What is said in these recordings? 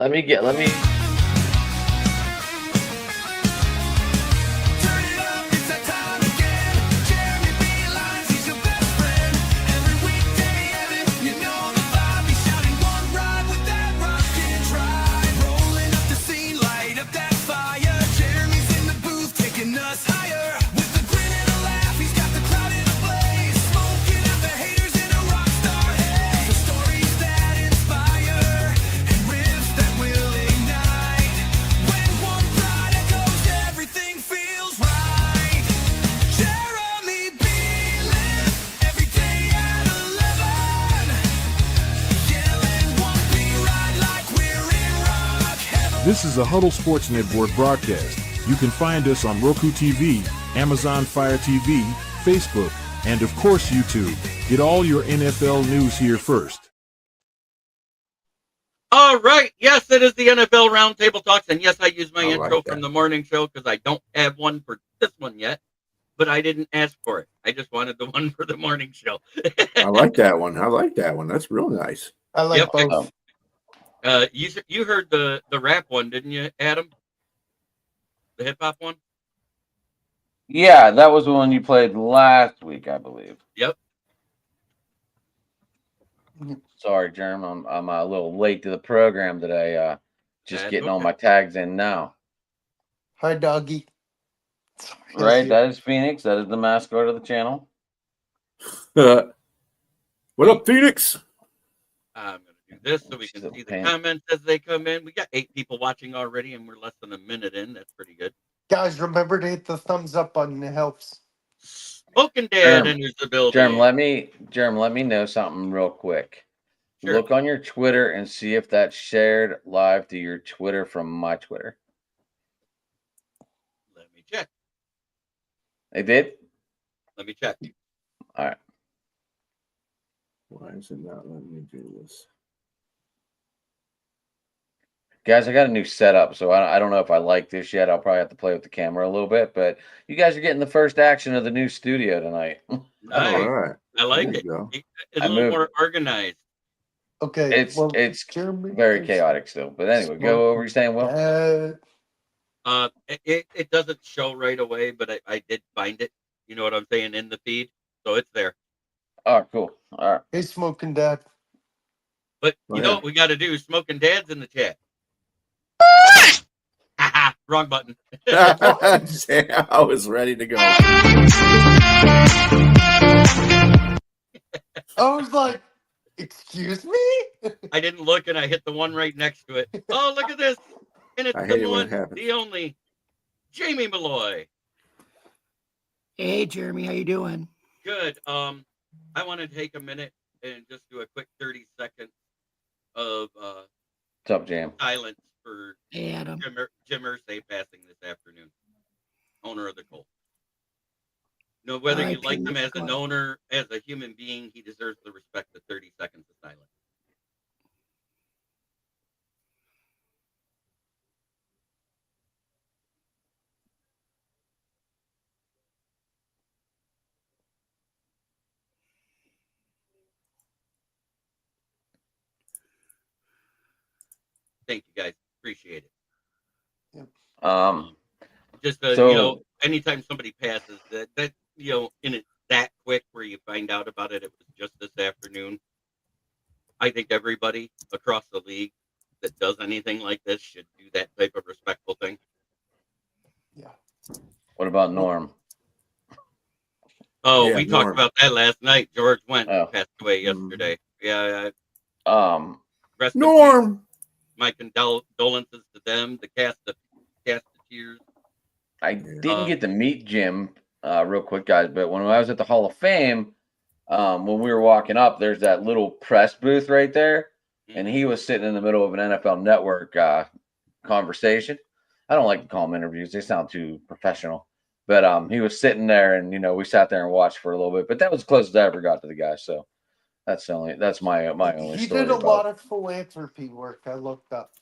Let me. This is a Huddle Sports Network broadcast. You can find us on Roku TV, Amazon Fire TV, Facebook, and of course YouTube. Get all your NFL news here first. All right. Yes, it is the NFL Roundtable Talks. And yes, I use my intro from the morning show because I don't have one for this one yet. But I didn't ask for it. I just wanted the one for the morning show. I like that one. That's real nice. I like both. You heard the rap one, didn't you, Adam? The hip hop one? Yeah, that was the one you played last week, I believe. Yep. Sorry, Germ. I'm a little late to the program today. Just getting all my tags in now. Hi, doggy. Right, that is Phoenix. That is the mascot of the channel. What up, Phoenix? I'm going to do this so we can see the comments as they come in. We got 8 people watching already, and we're less than a minute in. That's pretty good. Guys, remember to hit the thumbs up button. It helps. Smoking Dad enters the building. Germ, let me know something real quick. Sure. Look on your Twitter and see if that's shared live to your Twitter from my Twitter. Let me check. They did? Let me check. All right. Why is it not letting me do this? Guys, I got a new setup, so I don't know if I like this yet. I'll probably have to play with the camera a little bit, but you guys are getting the first action of the new studio tonight. Nice. All right. I like it. It's a little more organized. Okay. It's very chaotic still. But anyway, go over. You're saying, well? It doesn't show right away, but I did find it. You know what I'm saying, in the feed, so it's there. Oh, cool. All right. Hey, Smoking Dad. But you know what we got to do? Smoking Dad's in the chat. Wrong button. I was ready to go. I was like, excuse me? I didn't look, and I hit the one right next to it. Oh, look at this. And it's the one, the only, Jamie Malloy. Hey, Jeremy, how you doing? Good. I want to take a minute and just do a quick 30 seconds of Top Jam silence for Adam. Jim Irsay passing this afternoon, owner of the Colts. You know, whether you like him as an owner, as a human being, he deserves the respect of 30 seconds of silence. Thank you, guys. Appreciate it. Just you know, anytime somebody passes that you know, in it that quick where you find out about it, it was just this afternoon. I think everybody across the league that does anything like this should do that type of respectful thing. Yeah. What about Norm? Oh, we talked about that last night. George passed away yesterday. Yeah. Norm. My condolences to them, the cast of Tears. I didn't get to meet Jim real quick, guys, but when I was at the Hall of Fame, when we were walking up, there's that little press booth right there, and he was sitting in the middle of an NFL Network conversation. I don't like to call them interviews; they sound too professional. But he was sitting there, and we sat there and watched for a little bit. But that was as close as I ever got to the guy. So that's my only. He story did a lot of philanthropy work. I looked up.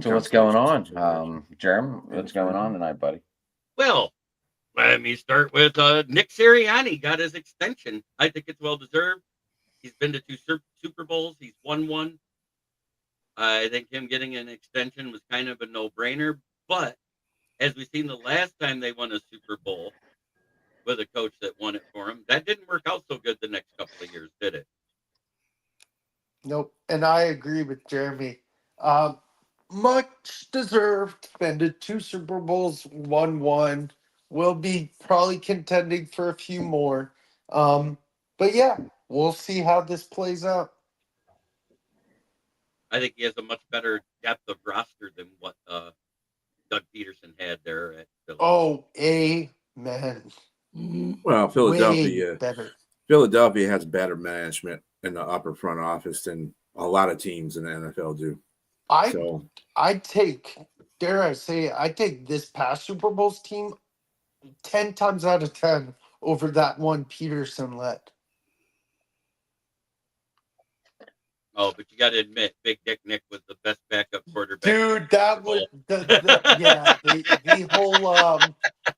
So what's going on, Jerm? What's going on tonight, buddy? Well, let me start with Nick Siriani got his extension. I think it's well deserved. He's been to 2 Super Bowls. He's won one. I think him getting an extension was kind of a no-brainer. But as we've seen the last time they won a Super Bowl with a coach that won it for him, that didn't work out so good the next couple of years, did it? Nope. And I agree with Jeremy. Much deserved. Been to 2 Super Bowls, won one. Will be probably contending for a few more. But yeah, we'll see how this plays out. I think he has a much better depth of roster than what Doug Peterson had there at Philly. Oh, amen. Well, Way better. Philadelphia has better management in the upper front office than a lot of teams in the NFL do. I'd take, dare I say, I take this past Super Bowl's team 10 times out of 10 over that one Peterson led. Oh, but you got to admit, Big Dick Nick was the best backup quarterback. Dude, that was the whole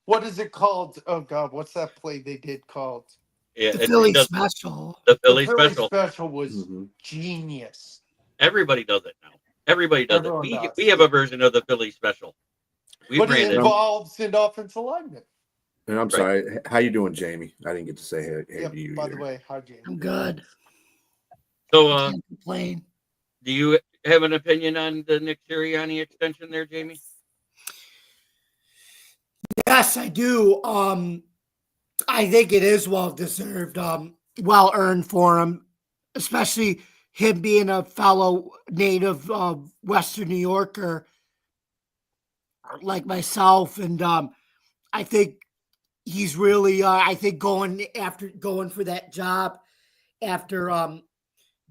what is it called? Oh God, what's that play they did called? Yeah, The Philly special. The Philly Philly special. special was genius. Everybody does it now. Everybody does Everyone it. does. We have a version of the Philly special. But it involves an offensive alignment. And I'm sorry, how you doing, Jamie? I didn't get to say hey to you. By the way, hi, Jamie. I'm good. So, Can't complain. Do you have an opinion on the Nick Sirianni extension there, Jamie? Yes, I do. I think it is well deserved, well earned for him, especially him being a fellow native Western New Yorker like myself, and I think he's really, I think going for that job after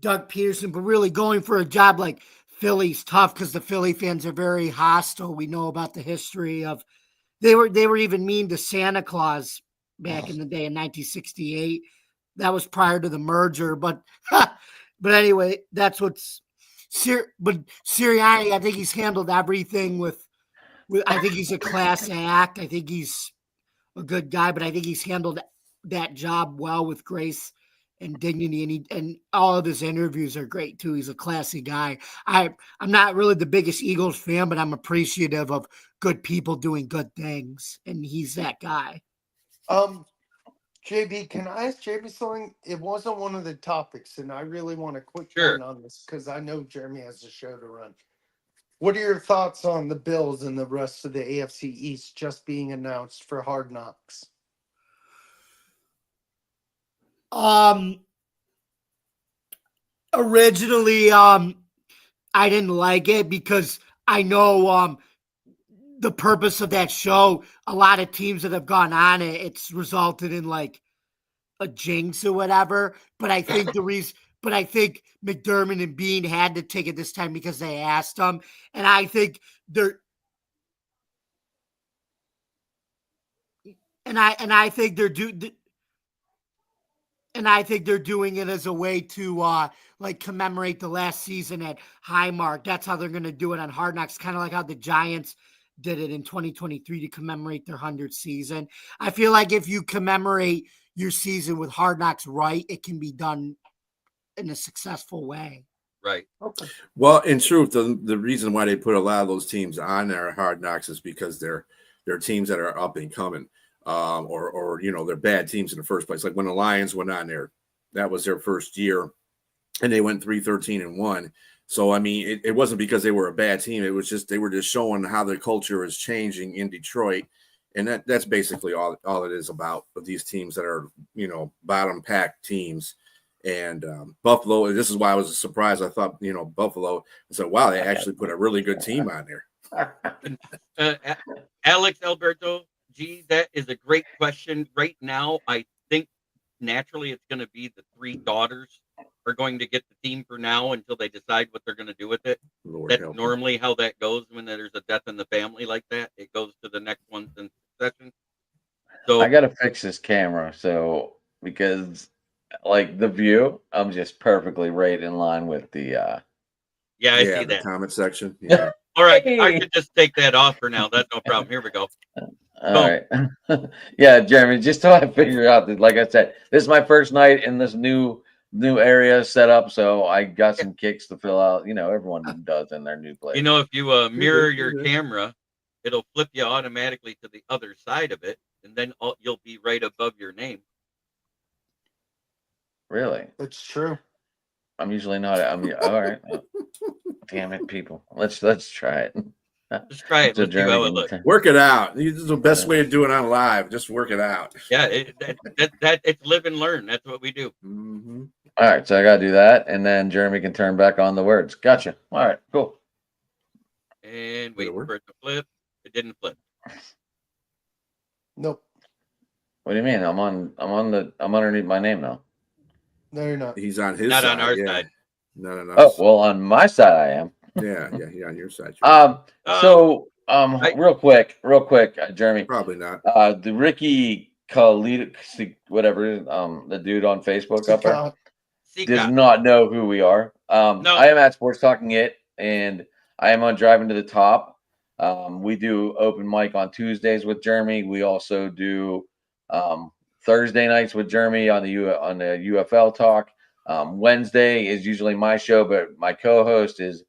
Doug Peterson, but really going for a job like Philly's tough because the Philly fans are very hostile. We know about the history of they were even mean to Santa Claus back in the day in 1968. That was prior to the merger, but anyway, that's what's but Sirianni, I think he's handled everything with I think he's a class act. I think he's a good guy, but I think he's handled that job well with grace and dignity, and all of his interviews are great too. He's a classy guy. I'm not really the biggest Eagles fan, but I'm appreciative of good people doing good things, and he's that guy. JB, can I ask JB something? It wasn't one of the topics, and I really want a quick point on this because I know Jeremy has a show to run. What are your thoughts on the Bills and the rest of the AFC East just being announced for Hard Knocks? Originally, I didn't like it because I know the purpose of that show. A lot of teams that have gone on it, it's resulted in like a jinx or whatever. But I think I think McDermott and Bean had to take it this time because they asked them, and I think they're. And I think they're doing it as a way to like commemorate the last season at Highmark. That's how they're going to do it on Hard Knocks, kind of like how the Giants did it in 2023 to commemorate their 100th season. I feel like if you commemorate your season with Hard Knocks right, it can be done in a successful way. Right. Okay. Well, in truth, the reason why they put a lot of those teams on their Hard Knocks is because they're teams that are up and coming. Or they're bad teams in the first place. Like when the Lions went on there, that was their first year, and they went 3-13-1. So I mean, it wasn't because they were a bad team. It was just they were just showing how the culture is changing in Detroit, and that's basically all it is about with these teams that are bottom pack teams. And Buffalo. This is why I was surprised. I thought Buffalo. I said, wow, they actually put a really good team on there. Alex Alberto. Gee, that is a great question. Right now, I think naturally it's going to be the 3 daughters are going to get the team for now until they decide what they're going to do with it. That's normally how that goes when there's a death in the family like that. It goes to the next ones in succession. So I got to fix this camera. Because like the view, I'm just perfectly right in line with the. I see that comment section. Yeah. All right, I could just take that off for now. That's no problem. Here we go. All right. Yeah, Jeremy, just so I figure out that, like I said, this is my first night in this new new area set up, so I got some kicks to fill out. You know, everyone does in their new place. You know, if you mirror your camera, it'll flip you automatically to the other side of it, and then you'll be right above your name. Really? That's true. I'm usually not. All right. Damn it, people. Let's try it. Just try it. Let's see how it looks. Work it out. This is the best way to do it on live. Just work it out. Yeah, it's live and learn. That's what we do. Mm-hmm. All right, so I gotta do that, and then Jeremy can turn back on the words. Gotcha. All right, cool. And wait for it to flip. It didn't flip. Nope. What do you mean? I'm underneath my name now. No, you're not. He's on his not side. on our side. Not on Oh, us. well, on my side I am. Yeah, on your side. Real quick, Jeremy. Probably not. The Ricky Khalid, whatever, the dude on Facebook up there does not know who we are. No. I am at Sports Talking It, and I am on Driving to the Top. We do open mic on Tuesdays with Jeremy. We also do Thursday nights with Jeremy on the UFL talk. Wednesday is usually my show, but my co-host is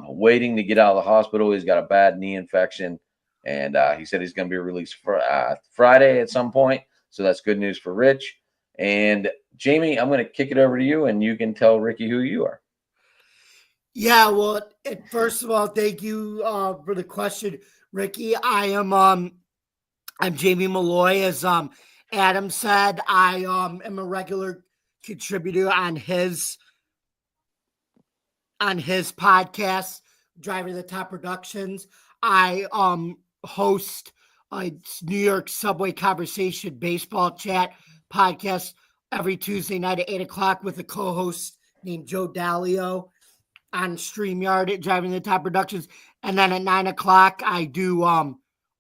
waiting to get out of the hospital. He's got a bad knee infection, and he said he's going to be released for Friday at some point. So that's good news for Rich. And Jamie, I'm going to kick it over to you, and you can tell Ricky who you are. Yeah, well, first of all, thank you for the question, Ricky. I'm Jamie Malloy. As Adam said, I am a regular contributor on his podcast, Driving the Top Productions. I host a New York Subway Conversation baseball chat podcast every Tuesday night at 8:00 with a co-host named Joe Dalio on StreamYard at Driving the Top Productions. And then at 9:00, I do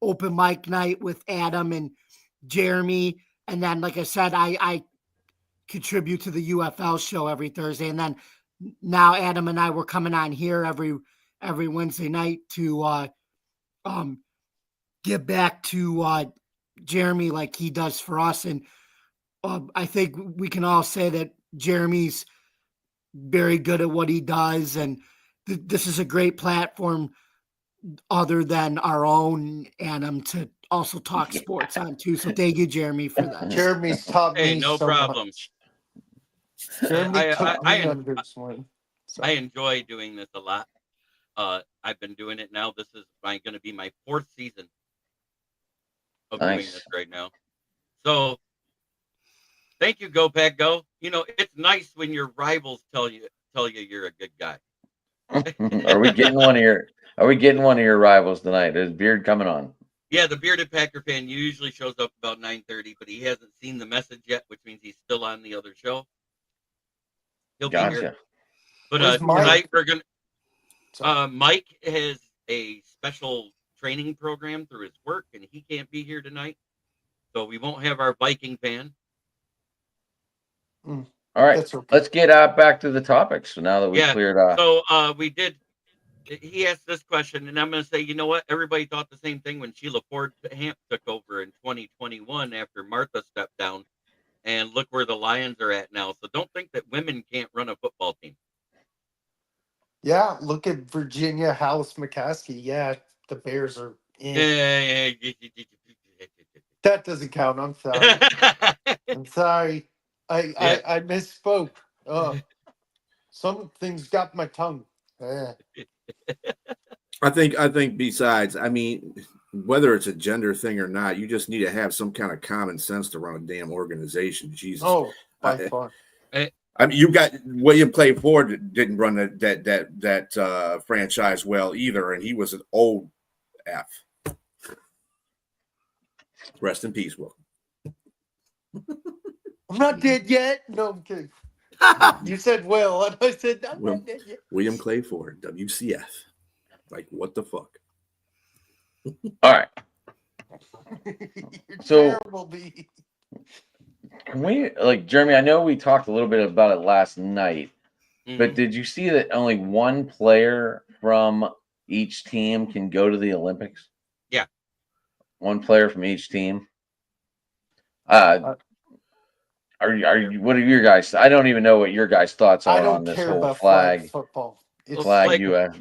open mic night with Adam and Jeremy. And then, like I said, I contribute to the UFL show every Thursday. And then now Adam and I were coming on here every Wednesday night to give back to Jeremy like he does for us. And I think we can all say that Jeremy's very good at what he does, and this is a great platform other than our own, Adam, to also talk sports on too. So thank you, Jeremy, for that. Jeremy's taught me no so problem. much. Jeremy took me under his wing. I enjoy doing this a lot. I've been doing it now. This is going to be my 4th season of doing this right now. So thank you, Go Pack Go. You know, it's nice when your rivals tell you you're a good guy. Are we getting one of your rivals tonight? Is Beard coming on? Yeah, the Bearded Packer fan usually shows up about 9:30, but he hasn't seen the message yet, which means he's still on the other show. He'll be here. But tonight we're gonna. Mike has a special training program through his work, and he can't be here tonight, so we won't have our Viking fan. All right, let's get back to the topics. So now that we cleared out. So we did. He asked this question, and I'm going to say, you know what? Everybody thought the same thing when Sheila Ford Hamp took over in 2021 after Martha stepped down, and look where the Lions are at now. So don't think that women can't run a football team. Yeah, look at Virginia House McCaskey. Yeah, the Bears are in. That doesn't count. I'm sorry. I'm sorry. I misspoke. Some things got my tongue. I think besides, I mean, whether it's a gender thing or not, you just need to have some kind of common sense to run a damn organization. Jesus. Oh, by far. I mean, you got William Clay Ford didn't run that franchise well either, and he was an old F. Rest in peace, Will. I'm not dead yet. No, I'm kidding. You said Will, and I said I'm not dead yet. William Clay Ford, WCF. Like, what the fuck? All right. So, terrible, B. Can we, Jeremy, I know we talked a little bit about it last night, but did you see that only one player from each team can go to the Olympics? Yeah. One player from each team. I Are you? What are your guys? I don't even know what your guys' thoughts I are don't on this care whole about flag football. It's flag UF.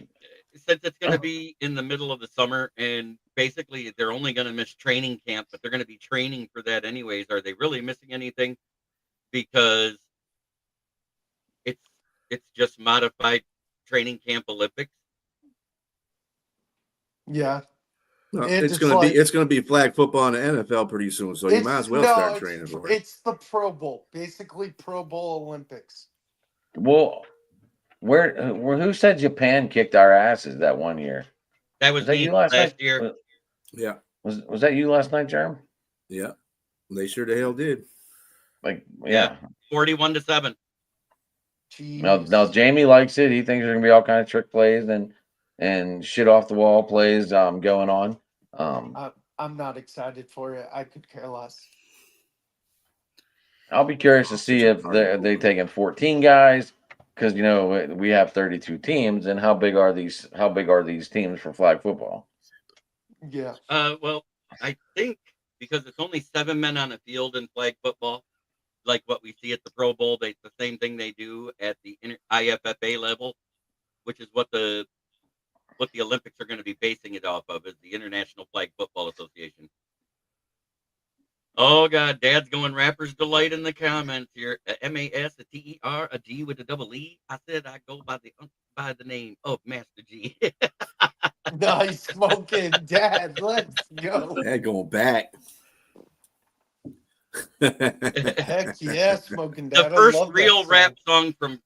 Since it's going to be in the middle of the summer, and basically they're only going to miss training camp, but they're going to be training for that anyways. Are they really missing anything? Because it's just modified training camp Olympics. yeah. No, It's it's gonna be flag football in the NFL pretty soon, so you might as well start training for it. It's the Pro Bowl, basically Pro Bowl Olympics. Well, who said Japan kicked our asses that one year? Was that you last year? Yeah. Was that you last night, Jeremy? Yeah, they sure the hell did. Like, yeah. 41-7. Now Jamie likes it. He thinks there's gonna be all kind of trick plays and shit off the wall plays going on. I'm not excited for it. I could care less. I'll be curious to see if they taking 14 guys, because we have 32 teams, and how big are these teams for flag football? Yeah. Well, I think because it's only 7 men on a field in flag football, like what we see at the Pro Bowl, it's the same thing they do at the IFFA level, which is what the Olympics are going to be basing it off of, is the International Flag Football Association. Oh God, Dad's going Rapper's Delight in the comments here. A MAS, a TER, a G with a double E. I said I go by the name of Master G. Nice smoking, Dad. Let's go. Dad going back. Heck yeah, smoking, Dad. The first real rap song from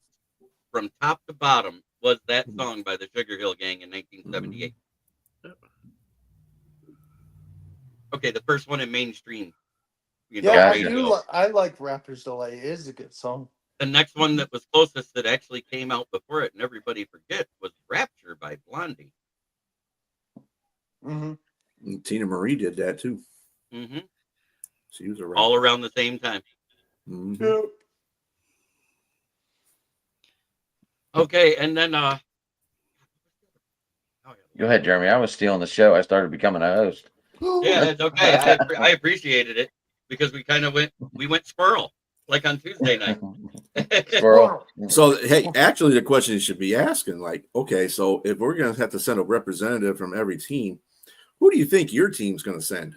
top to bottom was that song by the Sugar Hill Gang in 1978. Okay, the first one in mainstream. I like Rapper's Delay. It is a good song. The next one that was closest that actually came out before it, and everybody forgets, was Rapture by Blondie. Mm-hmm. Tina Marie did that too. Mm-hmm. She was around all around the same time. Mm-hmm. Yep. Okay, and then go ahead, Jeremy. I was stealing the show. I started becoming a host. Yeah, it's okay. I appreciated it because we kind of went squirrel like on Tuesday night. Squirrel. So hey, actually, the question you should be asking, like, okay, so if we're gonna have to send a representative from every team, who do you think your team's gonna send?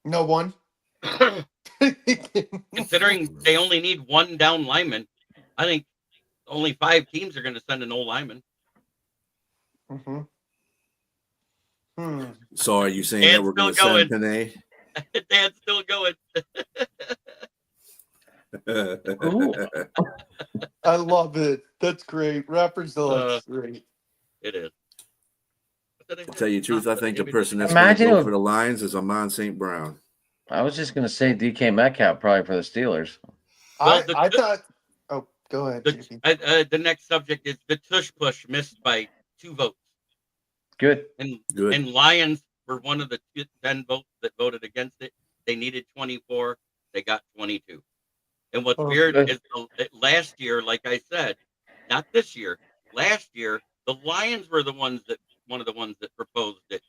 No one. Considering they only need one down lineman, I think only 5 teams are going to send an old lineman. Mm-hmm. So are you saying Dad's that we're going to send Panay? Dad's still going. I love it. That's great. Rappers Delight's great. It is. I'll tell you the truth. I think the person that's going to go for the Lions is Amon St. Brown. I was just going to say DK Metcalf probably for the Steelers. Well, I thought. Oh, go ahead. The next subject is the tush push missed by 2 votes. Good. And Lions were one of the 10 votes that voted against it. They needed 24. They got 22. And what's weird is last year, like I said, not this year. Last year, the Lions were one of the ones that proposed it.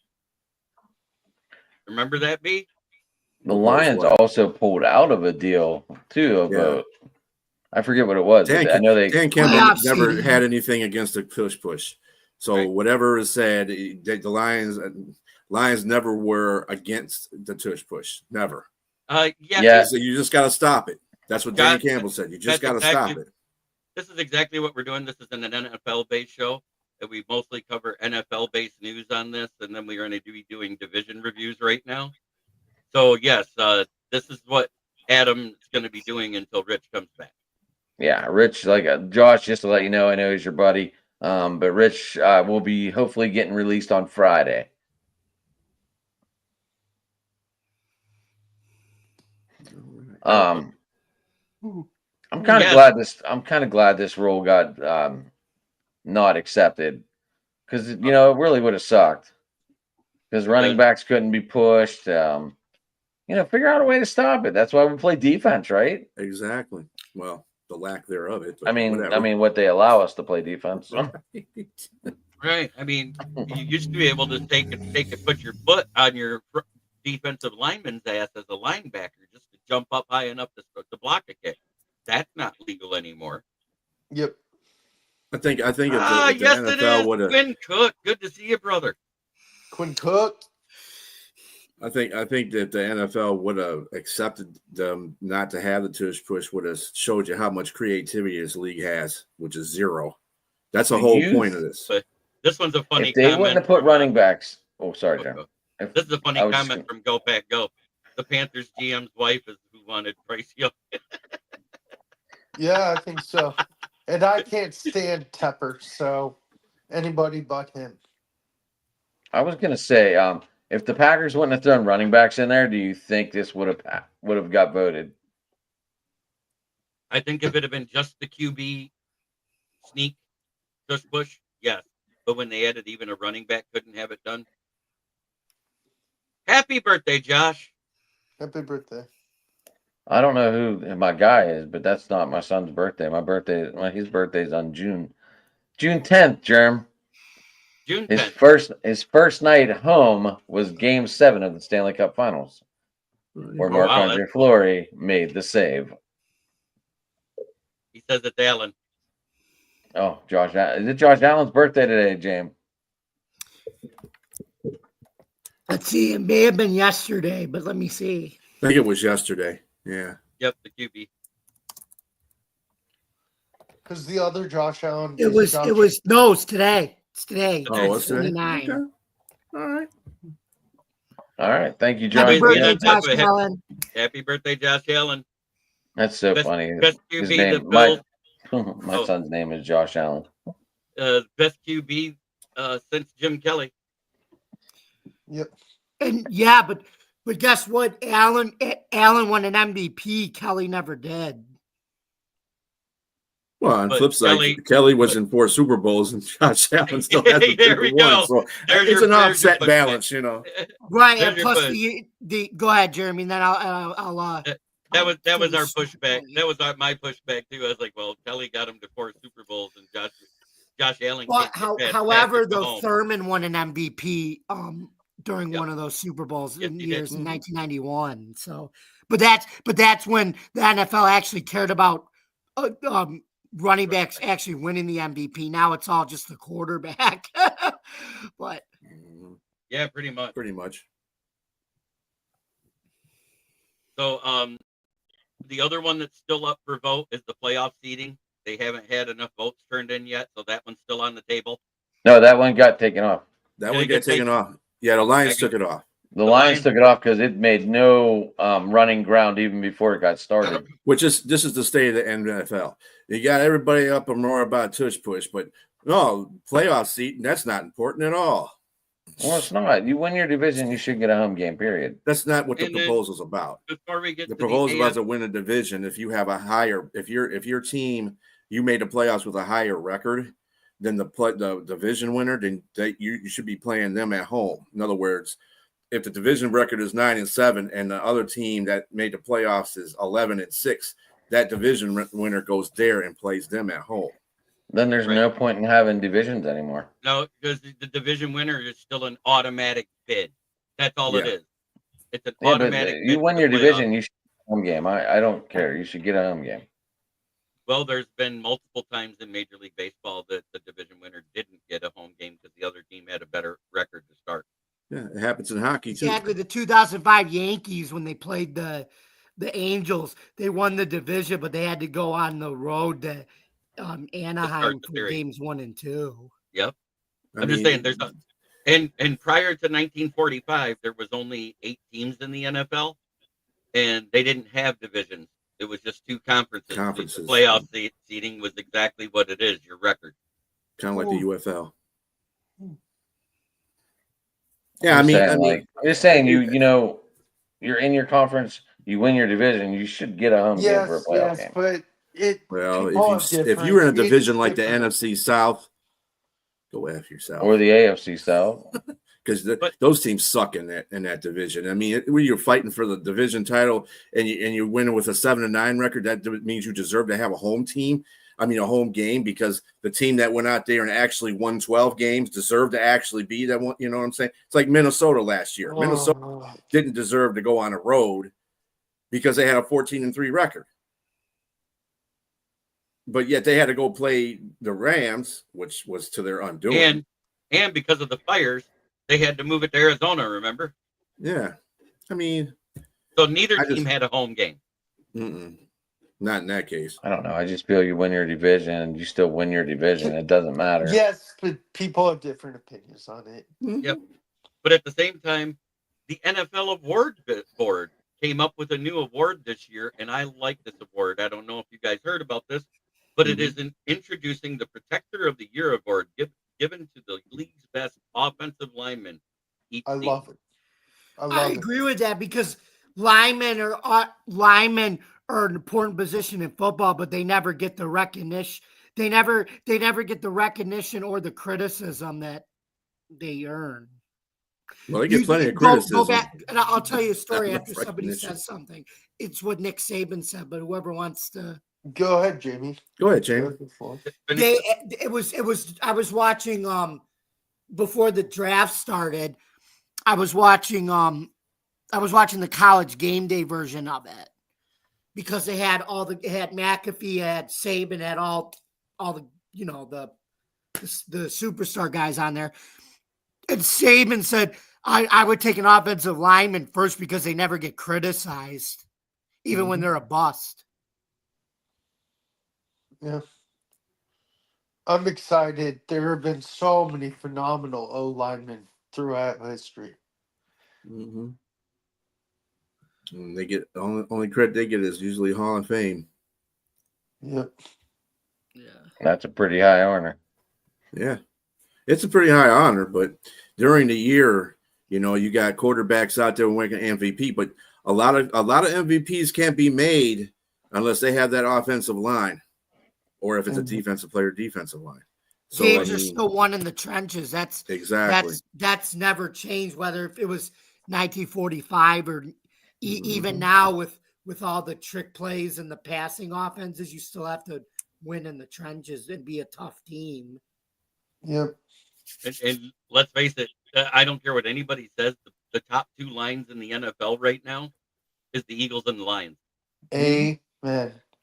Remember that, B? The Lions also pulled out of a deal too. I forget what it was. Dan Campbell never had anything against the push. So whatever is said, the Lions never were against the tush push. Never. Yeah. So you just got to stop it. That's what Dan Campbell said. You just got to stop it. This is exactly what we're doing. This is an NFL-based show. And we mostly cover NFL-based news on this, and then we're going to be doing division reviews right now. So, yes, this is what Adam's going to be doing until Rich comes back. Yeah, Rich, Josh, just to let you know, I know he's your buddy, but Rich will be hopefully getting released on Friday. I'm kind of glad this rule got not accepted, because it really would have sucked, because running backs couldn't be pushed. Figure out a way to stop it. That's why we play defense, right? Exactly. Well, the lack thereof. I mean, what they allow us to play defense. Right. I mean, you used to be able to put your foot on your defensive lineman's ass as a linebacker just to jump up high enough to block a kick. That's not legal anymore. Yep. I think if the yes, NFL it is. would have. Quinn Cook, good to see you, brother. Quinn Cook. I think that the NFL would have accepted them not to have the tush push, would have showed you how much creativity this league has, which is zero. That's the whole point of this. But this one's a funny if they comment. wouldn't have put running backs. Oh, sorry, John. This is a funny comment from Go Pack Go. The Panthers GM's wife is who wanted Bryce Young. Yeah, I think so. And I can't stand Tepper, so anybody but him. I was gonna say, if the Packers wouldn't have thrown running backs in there, do you think this would have got voted? I think if it had been just the QB sneak, tush push, yes. But when they added even a running back, couldn't have it done. Happy birthday, Josh. Happy birthday. I don't know who my guy is, but that's not my son's birthday. His birthday's on June 10th, Germ. June 10th. His first night home was Game 7 of the Stanley Cup Finals, where Marc-Andre Fleury made the save. He says it's Allen. Oh, Josh! Is it Josh Allen's birthday today, James? Let's see. It may have been yesterday, but let me see. I think it was yesterday. Yeah. Yep, the QB. Because the other Josh Allen. It's today. It's today. Oh, it's today. 29. Okay. All right. Thank you, John. Happy birthday, Yeah, Josh Allen. Happy birthday, Josh Allen. That's so funny. Best His QB name, my son's name is Josh Allen. Best QB since Jim Kelly. Yep. And yeah, but guess what? Allen won an MVP. Kelly never did. Well, on flip side, Kelly was in 4 Super Bowls, and Josh Allen still has the There we go. So it's an offset balance, you know. Right, and plus the go ahead, Jeremy. And then I'll That was our pushback. That was my pushback too. I was like, well, Kelly got him to 4 Super Bowls, and Josh Allen. Well, however, though, Thurman won an MVP during one of those Super Bowls in years in 1991. So, but that's when the NFL actually cared about running backs actually winning the MVP. Now it's all just the quarterback. But yeah, pretty much. So, the other one that's still up for vote is the playoff seeding. They haven't had enough votes turned in yet, so that one's still on the table. No, that one got taken off. That one got taken off. Yeah, the Lions took it off. The Lions took it off because it made no running ground even before it got started. This is the state of the NFL. You got everybody up and more about tush push, but no playoff seat. That's not important at all. Well, it's not. You win your division, you should get a home game. Period. That's not what the proposal's about. Before we get the proposal about to win a division, if you have a higher, if your team you made the playoffs with a higher record than the division winner, then you should be playing them at home. In other words, if the division record is 9-7 and the other team that made the playoffs is 11-6, that division winner goes there and plays them at home. Then there's no point in having divisions anymore. No, because the division winner is still an automatic bid. That's all it is. It's an automatic bid. You win your division, you should get a home game. I don't care. You should get a home game. Well, there's been multiple times in Major League Baseball that the division winner didn't get a home game because the other team had a better record to start. Yeah, it happens in hockey too. Exactly. The 2005 Yankees, when they played the Angels, they won the division, but they had to go on the road to Anaheim for games 1 and 2. Yep. I'm just saying and prior to 1945, there was only 8 teams in the NFL, and they didn't have divisions. It was just 2 conferences. The playoff seeding was exactly what it is, your record. Kind of like the UFL. Yeah, I'm just saying you're in your conference, you win your division, you should get a home game for a playoff game. But if you were in a division like the NFC South, go F yourself. Or the AFC South. Because those teams suck in that division. I mean, when you're fighting for the division title and you win with a 7-9 record, that means you deserve to have a home team. I mean, a home game, because the team that went out there and actually won 12 games deserved to actually be that one. You know what I'm saying? It's like Minnesota last year. Minnesota didn't deserve to go on a road because they had a 14-3 record. But yet they had to go play the Rams, which was to their undoing. And because of the fires, they had to move it to Arizona, remember? Yeah. I mean, so neither team had a home game. Not in that case. I don't know. I just feel you win your division, you still win your division. It doesn't matter. Yes, but people have different opinions on it. Yep. But at the same time, the NFL Award Board came up with a new award this year, and I like this award. I don't know if you guys heard about this, but it is introducing the Protector of the Year award given to the league's best offensive lineman. I love it. I agree with that because linemen are an important position in football, but they never get the recognition. They never get the recognition or the criticism that they earn. Well, they get plenty of criticism. Go back, and I'll tell you a story after somebody says something. It's what Nick Saban said, but whoever wants to go ahead, Jamie. Go ahead, Jamie. I was watching before the draft started. I was watching the college game day version of it because they had McAfee, had Saban, had all the the superstar guys on there. And Saban said, I would take an offensive lineman first because they never get criticized, even when they're a bust. Yeah. I'm excited. There have been so many phenomenal O linemen throughout history. And they get only credit they get is usually Hall of Fame. Yep. Yeah. That's a pretty high honor. Yeah. It's a pretty high honor, but during the year, you got quarterbacks out there winning MVP, but a lot of MVPs can't be made unless they have that offensive line, or if it's a defensive player, defensive line. So games are still won in the trenches. That's exactly that's never changed. Whether if it was 1945 or even now with all the trick plays and the passing offenses, you still have to win in the trenches and be a tough team. Yep. And let's face it, I don't care what anybody says. The top two lines in the NFL right now is the Eagles and the Lions. Amen.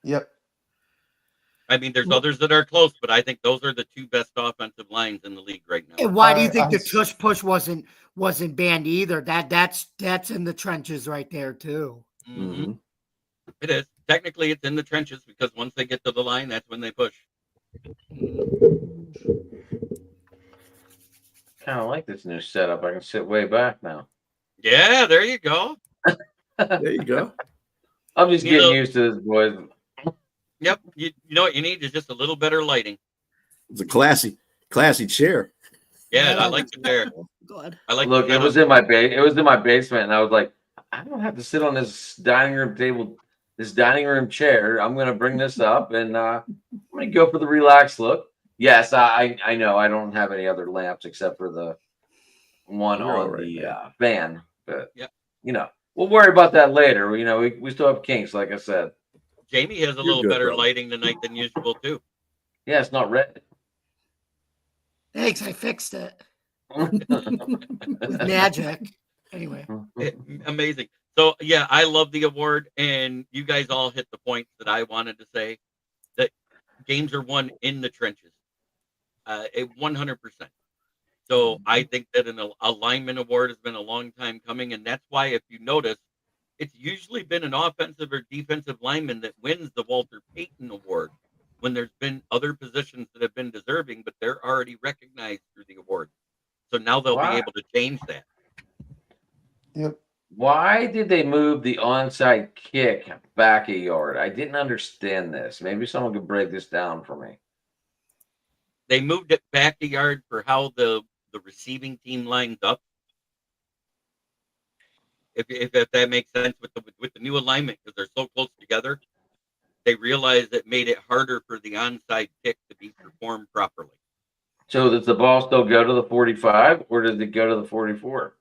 Yep. I mean, there's others that are close, but I think those are the two best offensive lines in the league right now. And why do you think the tush push wasn't banned either? That's in the trenches right there too. It is. Technically, it's in the trenches because once they get to the line, that's when they push. Kind of like this new setup. I can sit way back now. Yeah, there you go. There you go. I'm just getting used to this, boys. Yep. You know what you need is just a little better lighting. It's a classy chair. Yeah, I like the chair. Good. I like. Look, it was in my basement, and I was like, I don't have to sit on this dining room chair. I'm gonna bring this up, and I'm gonna go for the relaxed look. Yes, I know I don't have any other lamps except for the one on the fan, but we'll worry about that later. We still have kinks, like I said. Jamie has a little better lighting tonight than usual too. Yeah, it's not red. Thanks, I fixed it. With magic. Anyway. Amazing. So yeah, I love the award, and you guys all hit the points that I wanted to say. That games are won in the trenches. 100%. So I think that an alignment award has been a long time coming, and that's why, if you notice, it's usually been an offensive or defensive lineman that wins the Walter Payton Award when there's been other positions that have been deserving, but they're already recognized through the award. So now they'll be able to change that. Yep. Why did they move the onside kick back a yard? I didn't understand this. Maybe someone could break this down for me. They moved it back a yard for how the receiving team lines up. If that makes sense with the new alignment, because they're so close together, they realized it made it harder for the onside kick to be performed properly. So does the ball still go to the 45, or does it go to the 44?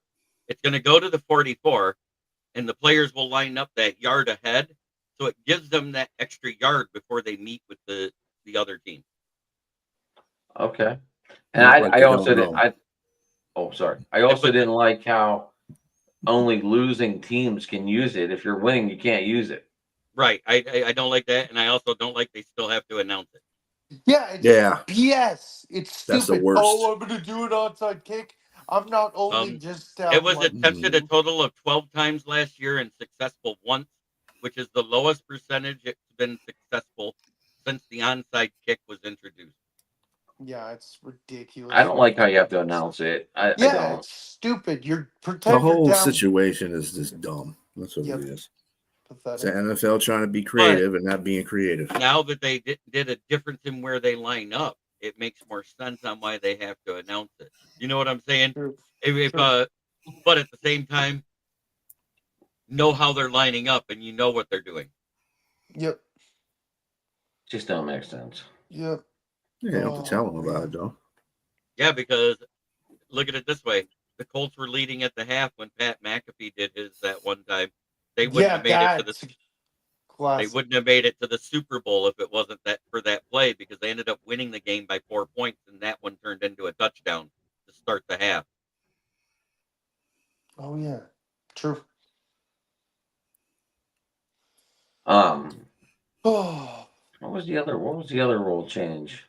It's going to go to the 44, and the players will line up that yard ahead, so it gives them that extra yard before they meet with the other team. Okay. And I also didn't like how only losing teams can use it. If you're winning, you can't use it. Right. I don't like that, and I also don't like they still have to announce it. Yeah, it's BS. It's stupid. That's the worst. Oh, I'm gonna do an onside kick. I'm not only just. It was attempted a total of 12 times last year and successful once, which is the lowest percentage it's been successful since the onside kick was introduced. Yeah, it's ridiculous. I don't like how you have to announce it. I don't. It's stupid. You're the whole situation is just dumb. That's what it is. Pathetic. It's the NFL trying to be creative and not being creative. Now that they did a difference in where they line up, it makes more sense on why they have to announce it. You know what I'm saying? Sure. But at the same time, know how they're lining up and you know what they're doing. Yep. Just don't make sense. Yep. You don't have to tell them about it, though. Yeah, because look at it this way. The Colts were leading at the half when Pat McAfee did his that one time. They wouldn't have made it to the They wouldn't have made it to the Super Bowl if it wasn't that for that play, because they ended up winning the game by 4 points, and that one turned into a touchdown to start the half. Oh yeah, true. What was the other rule change?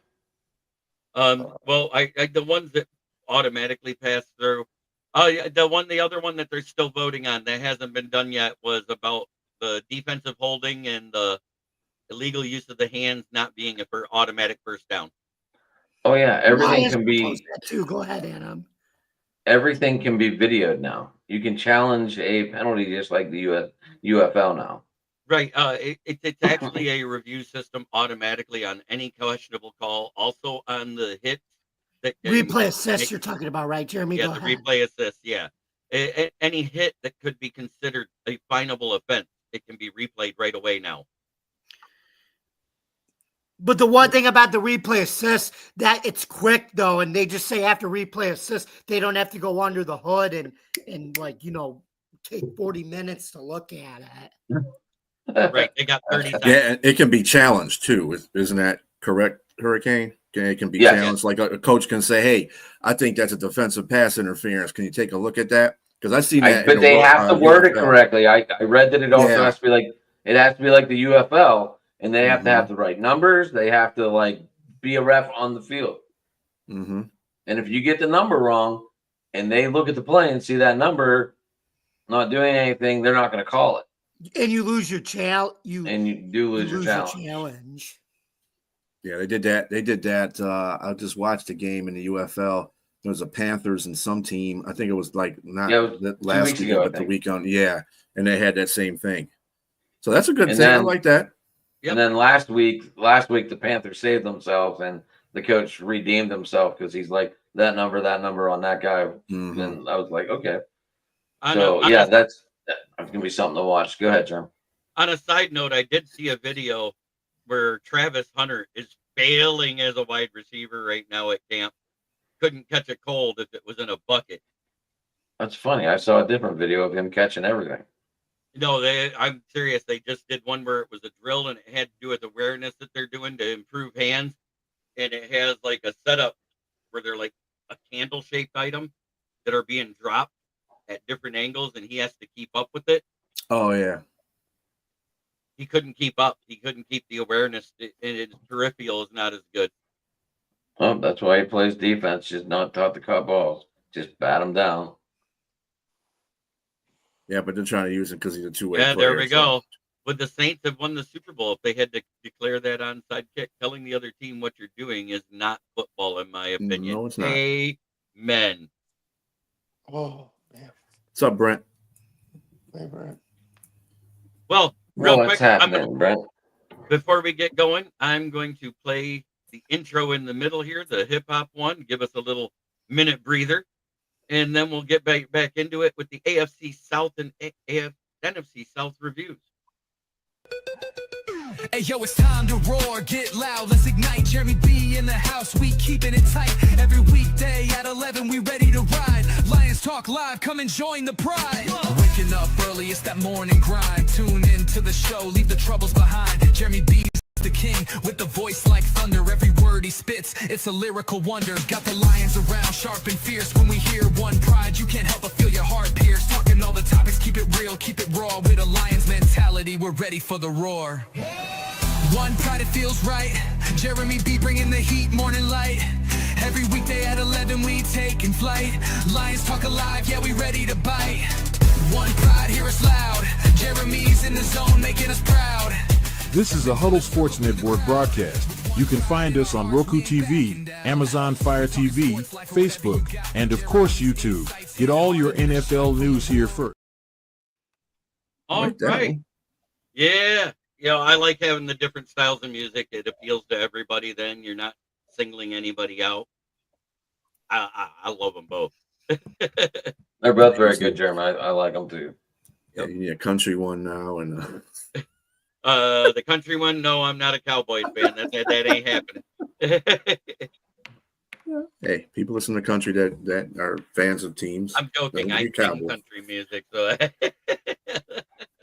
Well, the ones that automatically pass through. Oh yeah, the other one that they're still voting on that hasn't been done yet was about the defensive holding and the illegal use of the hands not being a automatic first down. Oh yeah, everything can be. Go ahead, Anna. Everything can be videoed now. You can challenge a penalty just like the UFL now. Right. It's actually a review system automatically on any questionable call. Also on the hits. Replay assist you're talking about, right, Jeremy? Yeah, Go the ahead. replay assist, yeah. Any hit that could be considered a finable offense, it can be replayed right away now. But the one thing about the replay assist, that it's quick, though, and they just say after replay assist, they don't have to go under the hood and like, take 40 minutes to look at it. Right, they got 30 seconds. Yeah, it can be challenged, too. Isn't that correct, Hurricane? It can be challenged. Like a coach can say, hey, I think that's a defensive pass interference. Can you take a look at that? Because I've seen that. But they have to word it correctly. I read that it also has to be like the UFL, and they have to have the right numbers. They have to be a ref on the field. Mm-hmm. And if you get the number wrong, and they look at the play and see that number not doing anything, they're not going to call it. And you lose your challenge. You do lose your challenge. Yeah, they did that. I just watched a game in the UFL. There was a Panthers and some team. I think it was last week, but the weekend. Yeah, and they had that same thing. So that's a good thing. I like that. Yep. And then last week the Panthers saved themselves, and the coach redeemed himself because he's like that number on that guy. Mm-hmm. And I was like, okay. That's gonna be something to watch. Go ahead, Jerm. On a side note, I did see a video where Travis Hunter is failing as a wide receiver right now at camp. Couldn't catch a cold if it was in a bucket. That's funny. I saw a different video of him catching everything. No, I'm serious. They just did one where it was a drill and it had to do with awareness that they're doing to improve hands. And it has like a setup where they're like a candle-shaped item that are being dropped at different angles, and he has to keep up with it. Oh, yeah. He couldn't keep up. He couldn't keep the awareness, and his peripheral is not as good. Well, that's why he plays defense. Just not taught to cut balls. Just bat him down. Yeah, but they're trying to use him because he's a two-way player. Yeah, there we go. Would the Saints have won the Super Bowl if they had to declare that onside kick? Telling the other team what you're doing is not football, in my opinion. No, it's not. Amen. Oh, man. What's up, Brent? Hey, Brent. Well, real quick, what's happening, Brent? Before we get going, I'm going to play the intro in the middle here, the hip-hop one. Give us a little minute breather. And then we'll get back into it with the AFC South and NFC South reviews. Hey, yo, it's time to roar, get loud, let's ignite. Jeremy B in the house, we keeping it tight. Every weekday at 11, we ready to ride. Lions Talk Live, come and join the pride. Waking up early, it's that morning grind. Tune in to the show, leave the troubles behind. Jeremy B's the king with the voice like thunder. Every word he spits, it's a lyrical wonder. Got the lions around, sharp and fierce. When we hear one pride, you can't help but feel your heart pierce. Talking all the topics, keep it real, keep it raw. With a lion's mentality, we're ready for the roar. One pride, it feels right. Jeremy B bringing the heat, morning light. Every weekday at 11 we taking flight. Lions talk alive, yeah, we ready to bite. One pride, hear us loud. Jeremy's in the zone, making us proud. This is a Huddle Sports Network broadcast. You can find us on Roku TV, Amazon Fire TV, Facebook, and of course YouTube. Get all your NFL news here first. All right. Yeah. I like having the different styles of music. It appeals to everybody then. You're not singling anybody out. I love them both. They're both very good, Jeremy. I like them too. Yeah, you need a country one now, and the country one. No, I'm not a Cowboys fan. That ain't happening. Hey, people listen to country that are fans of teams. I'm joking. I sing country music. So.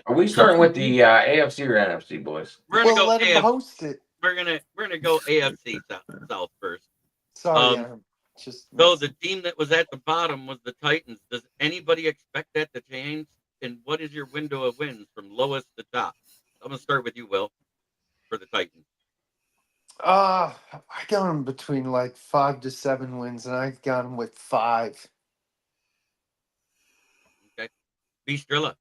Are we starting with the AFC or NFC, boys? We're gonna go let him AFC. host it. We're gonna go AFC South first. Sorry, So the team that was at the bottom was the Titans. Does anybody expect that to change? And what is your window of wins from lowest to top? I'm gonna start with you, Will, for the Titans. I got them between like 5 to 7 wins, and I got them with 5. Okay, Beastrilla.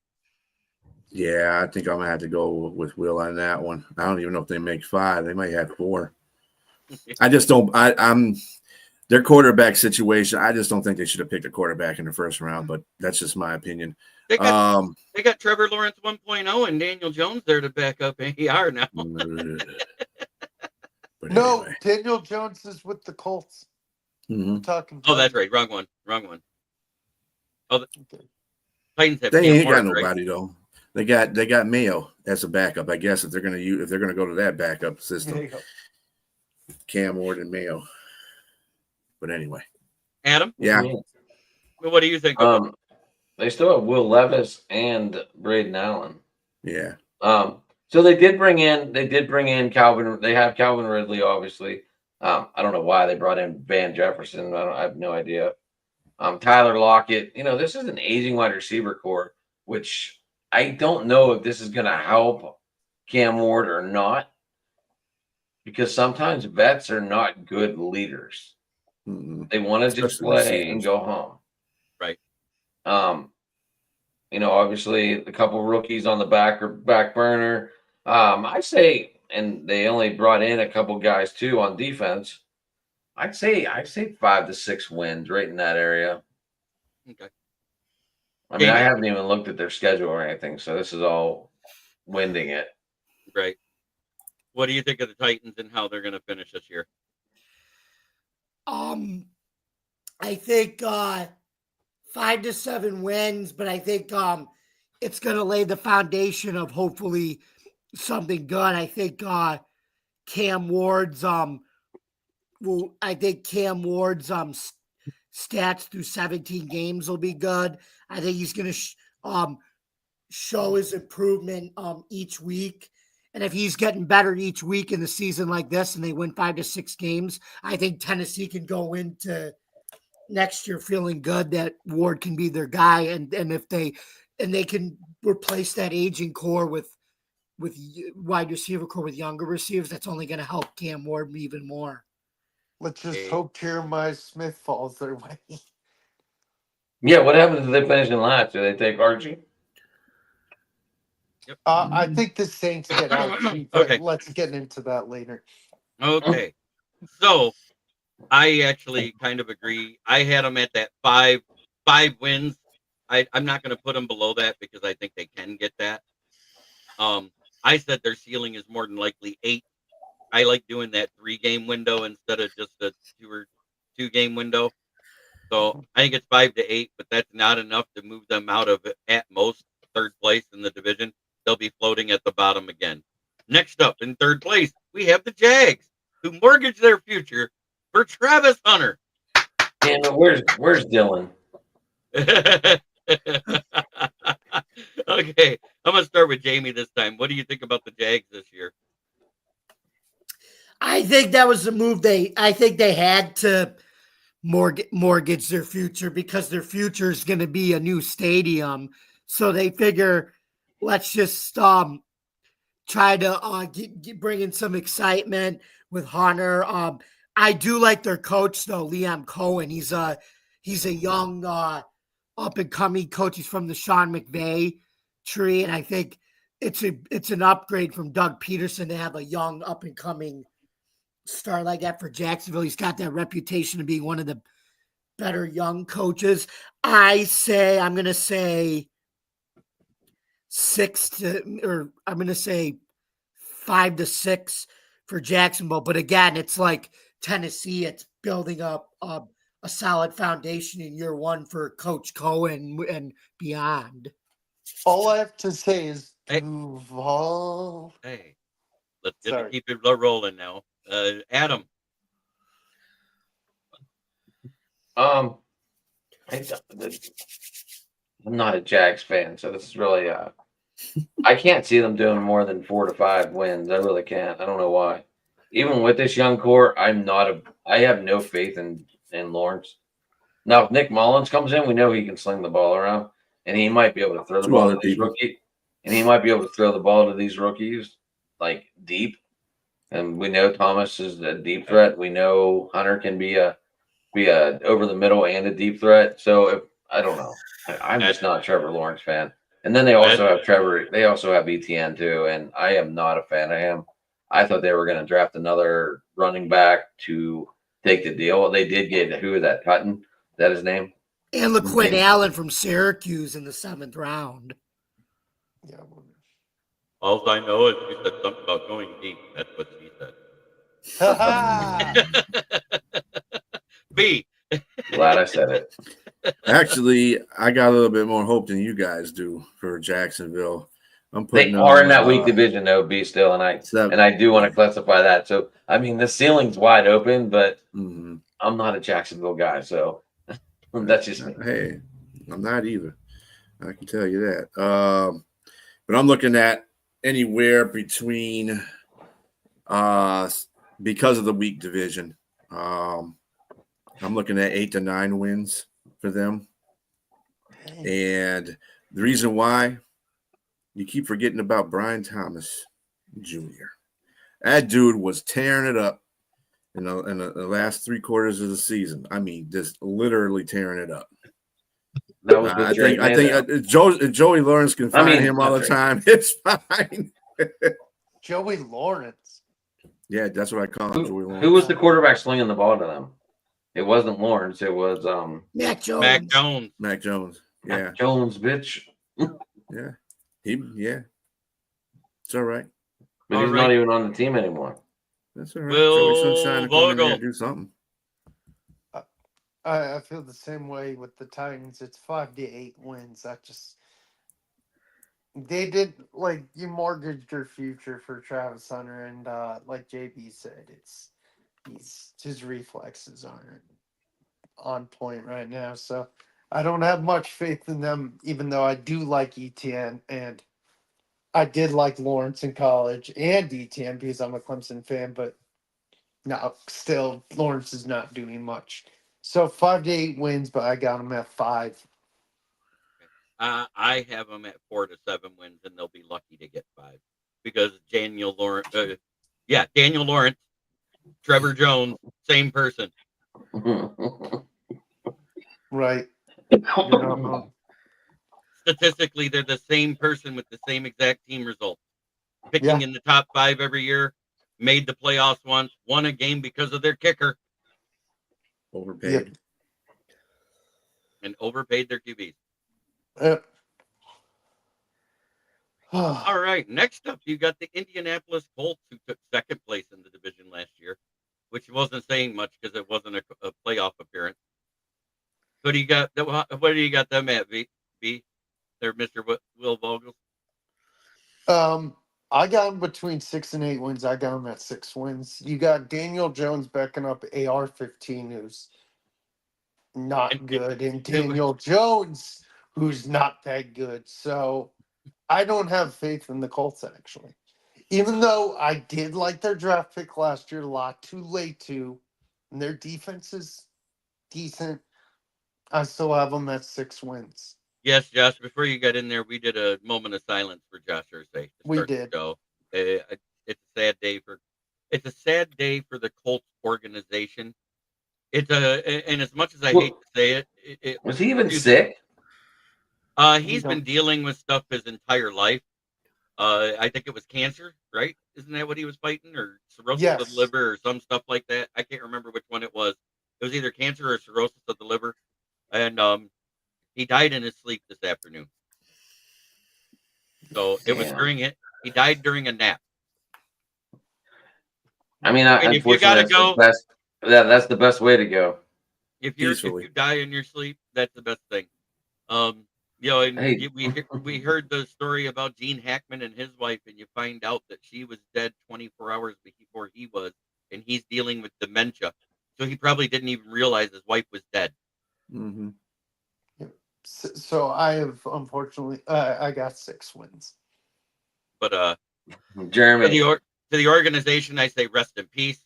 Yeah, I think I'm gonna have to go with Will on that one. I don't even know if they make 5. They might have 4. I just don't. I'm their quarterback situation. I just don't think they should have picked a quarterback in the first round. But that's just my opinion. They got Trevor Lawrence 1.0 and Daniel Jones there to back up AR now. No, anyway. Daniel Jones is with the Colts. Mm-hmm. Oh, that's right. Wrong one. Oh, okay. Titans have They ain't got Morris, nobody though. They got Mayo as a backup. I guess if they're gonna go to that backup system, Cam Ward and Mayo. But anyway, Adam. Yeah. What do you think? They still have Will Levis and Braden Allen. Yeah. So they did bring in Calvin. They have Calvin Ridley, obviously. I don't know why they brought in Van Jefferson. I have no idea. Tyler Lockett. This is an aging wide receiver core, which I don't know if this is going to help Cam Ward or not, because sometimes vets are not good leaders. Mm-hmm. They want to just play and go home. Right. Obviously a couple rookies on the back burner. I say, and they only brought in a couple guys too on defense. I'd say 5 to 6 wins right in that area. Okay. I mean, I haven't even looked at their schedule or anything, so this is all winding it. Right. What do you think of the Titans and how they're going to finish this year? I think 5 to 7 wins, but I think it's going to lay the foundation of hopefully something good. I think Cam Ward's stats through 17 games will be good. I think he's going to show his improvement each week. And if he's getting better each week in the season like this and they win 5 to 6 games, I think Tennessee can go into next year feeling good that Ward can be their guy. And if they can replace that aging core with wide receiver core with younger receivers, that's only going to help Cam Ward even more. Let's just hope Jeremiah Smith falls their way. Yeah, what happens if they finish in last? Do they take Archie? Yep. I think the Saints get Archie, but Okay. let's get into that later. Okay. So I actually kind of agree. I had them at that five wins. I'm not going to put them below that because I think they can get that. I said their ceiling is more than likely 8. I like doing that 3-game window instead of just a 2-game window. So I think it's 5 to 8, but that's not enough to move them out of at most 3rd place in the division. They'll be floating at the bottom again. Next up in 3rd place, we have the Jags, who mortgage their future for Travis Hunter. And where's Dylan? Okay, I'm gonna start with Jamie this time. What do you think about the Jags this year? I think that was the move I think they had to mortgage their future because their future is going to be a new stadium. So they figure, let's just try to bring in some excitement with Hunter. I do like their coach though, Liam Cohen. He's a young up and coming coach. He's from the Sean McVay tree, and I think it's an upgrade from Doug Peterson to have a young up and coming star like that for Jacksonville. He's got that reputation of being one of the better young coaches. I'm going to say 5 to 6 for Jacksonville. But again, it's like Tennessee. It's building up a solid foundation in year one for Coach Cohen and beyond. All I have to say is Duval. Hey, let's just keep it rolling now. Adam. I'm not a Jags fan, so this is really I can't see them doing more than 4 to 5 wins. I really can't. I don't know why. Even with this young core, I have no faith in Lawrence. Now, if Nick Mullins comes in, we know he can sling the ball around, and he might be able to throw the ball to these rookies. And he might be able to throw the ball to these rookies like deep. And we know Thomas is a deep threat. We know Hunter can be a over the middle and a deep threat. So I don't know. I'm just not a Trevor Lawrence fan. And then they also have Trevor. They also have ETN too, and I am not a fan of him. I thought they were going to draft another running back to take the deal. They did get who is that? Cutton? Is that his name? And LaQuinn Allen from Syracuse in the 7th round. Yeah. All I know is you said something about going deep. That's what she said. B. Glad I said it. Actually, I got a little bit more hope than you guys do for Jacksonville. They are in that weak division, though, B still, and I do want to classify that. So, I mean, the ceiling's wide open, but I'm not a Jacksonville guy, so that's just me. Hey, I'm not either. I can tell you that. But I'm looking at anywhere between, because of the weak division, I'm looking at 8 to 9 wins for them. And the reason why, you keep forgetting about Brian Thomas Jr. That dude was tearing it up in the last 3 quarters of the season. I mean, just literally tearing it up. That was I think Joey Lawrence can find him all the time. It's fine. Joey Lawrence. Yeah, that's what I call him. Joey Lawrence. Who was the quarterback slinging the ball to them? It wasn't Lawrence. It was Mac Jones. Mac Jones. Yeah. Mac Jones, bitch. Yeah. It's all right. But he's not even on the team anymore. That's all right. Joey Sunshine to come in there and do something. I feel the same way with the Titans. It's 5 to 8 wins. They did, like, you mortgaged your future for Travis Hunter, and like JB said, his reflexes aren't on point right now. So I don't have much faith in them, even though I do like ETN, and I did like Lawrence in college and ETN because I'm a Clemson fan, but no, still Lawrence is not doing much. So 5 to 8 wins, but I got them at 5. I have them at 4 to 7 wins, and they'll be lucky to get 5 because Daniel Lawrence, Trevor Jones, same person. Right. Statistically, they're the same person with the same exact team results. Picking in the top 5 every year, made the playoffs once, won a game because of their kicker. Overpaid. Yep. And overpaid their QBs. All right. Next up, you got the Indianapolis Colts, who took 2nd place in the division last year, which wasn't saying much because it wasn't a playoff appearance. What do you got? What do you got them at, B? They're Mr. Will Vogel. I got them between 6 and 8 wins. I got them at 6 wins. You got Daniel Jones backing up AR-15, who's not good, and Daniel Jones, who's not that good. So I don't have faith in the Colts, actually. Even though I did like their draft pick last year, a lot too late too, and their defense is decent, I still have them at 6 wins. Yes, Josh, before you got in there, we did a moment of silence for Josh Ursay to We start did. the show. It's a sad day for the Colts organization. And as much as I hate to say it, Was he even sick? He's been dealing with stuff his entire life. I think it was cancer, right? Isn't that what he was fighting, or cirrhosis of the liver, or some stuff like that? I can't remember which one it was. It was either cancer or cirrhosis of the liver, and he died in his sleep this afternoon. So it was during it. He died during a nap. I mean, if you gotta go, that's the best way to go. If you die in your sleep, that's the best thing. We heard the story about Gene Hackman and his wife, and you find out that she was dead 24 hours before he was, and he's dealing with dementia. So he probably didn't even realize his wife was dead. Mm-hmm. So I have, unfortunately, I got 6 wins. But Jeremy, to the organization, I say rest in peace.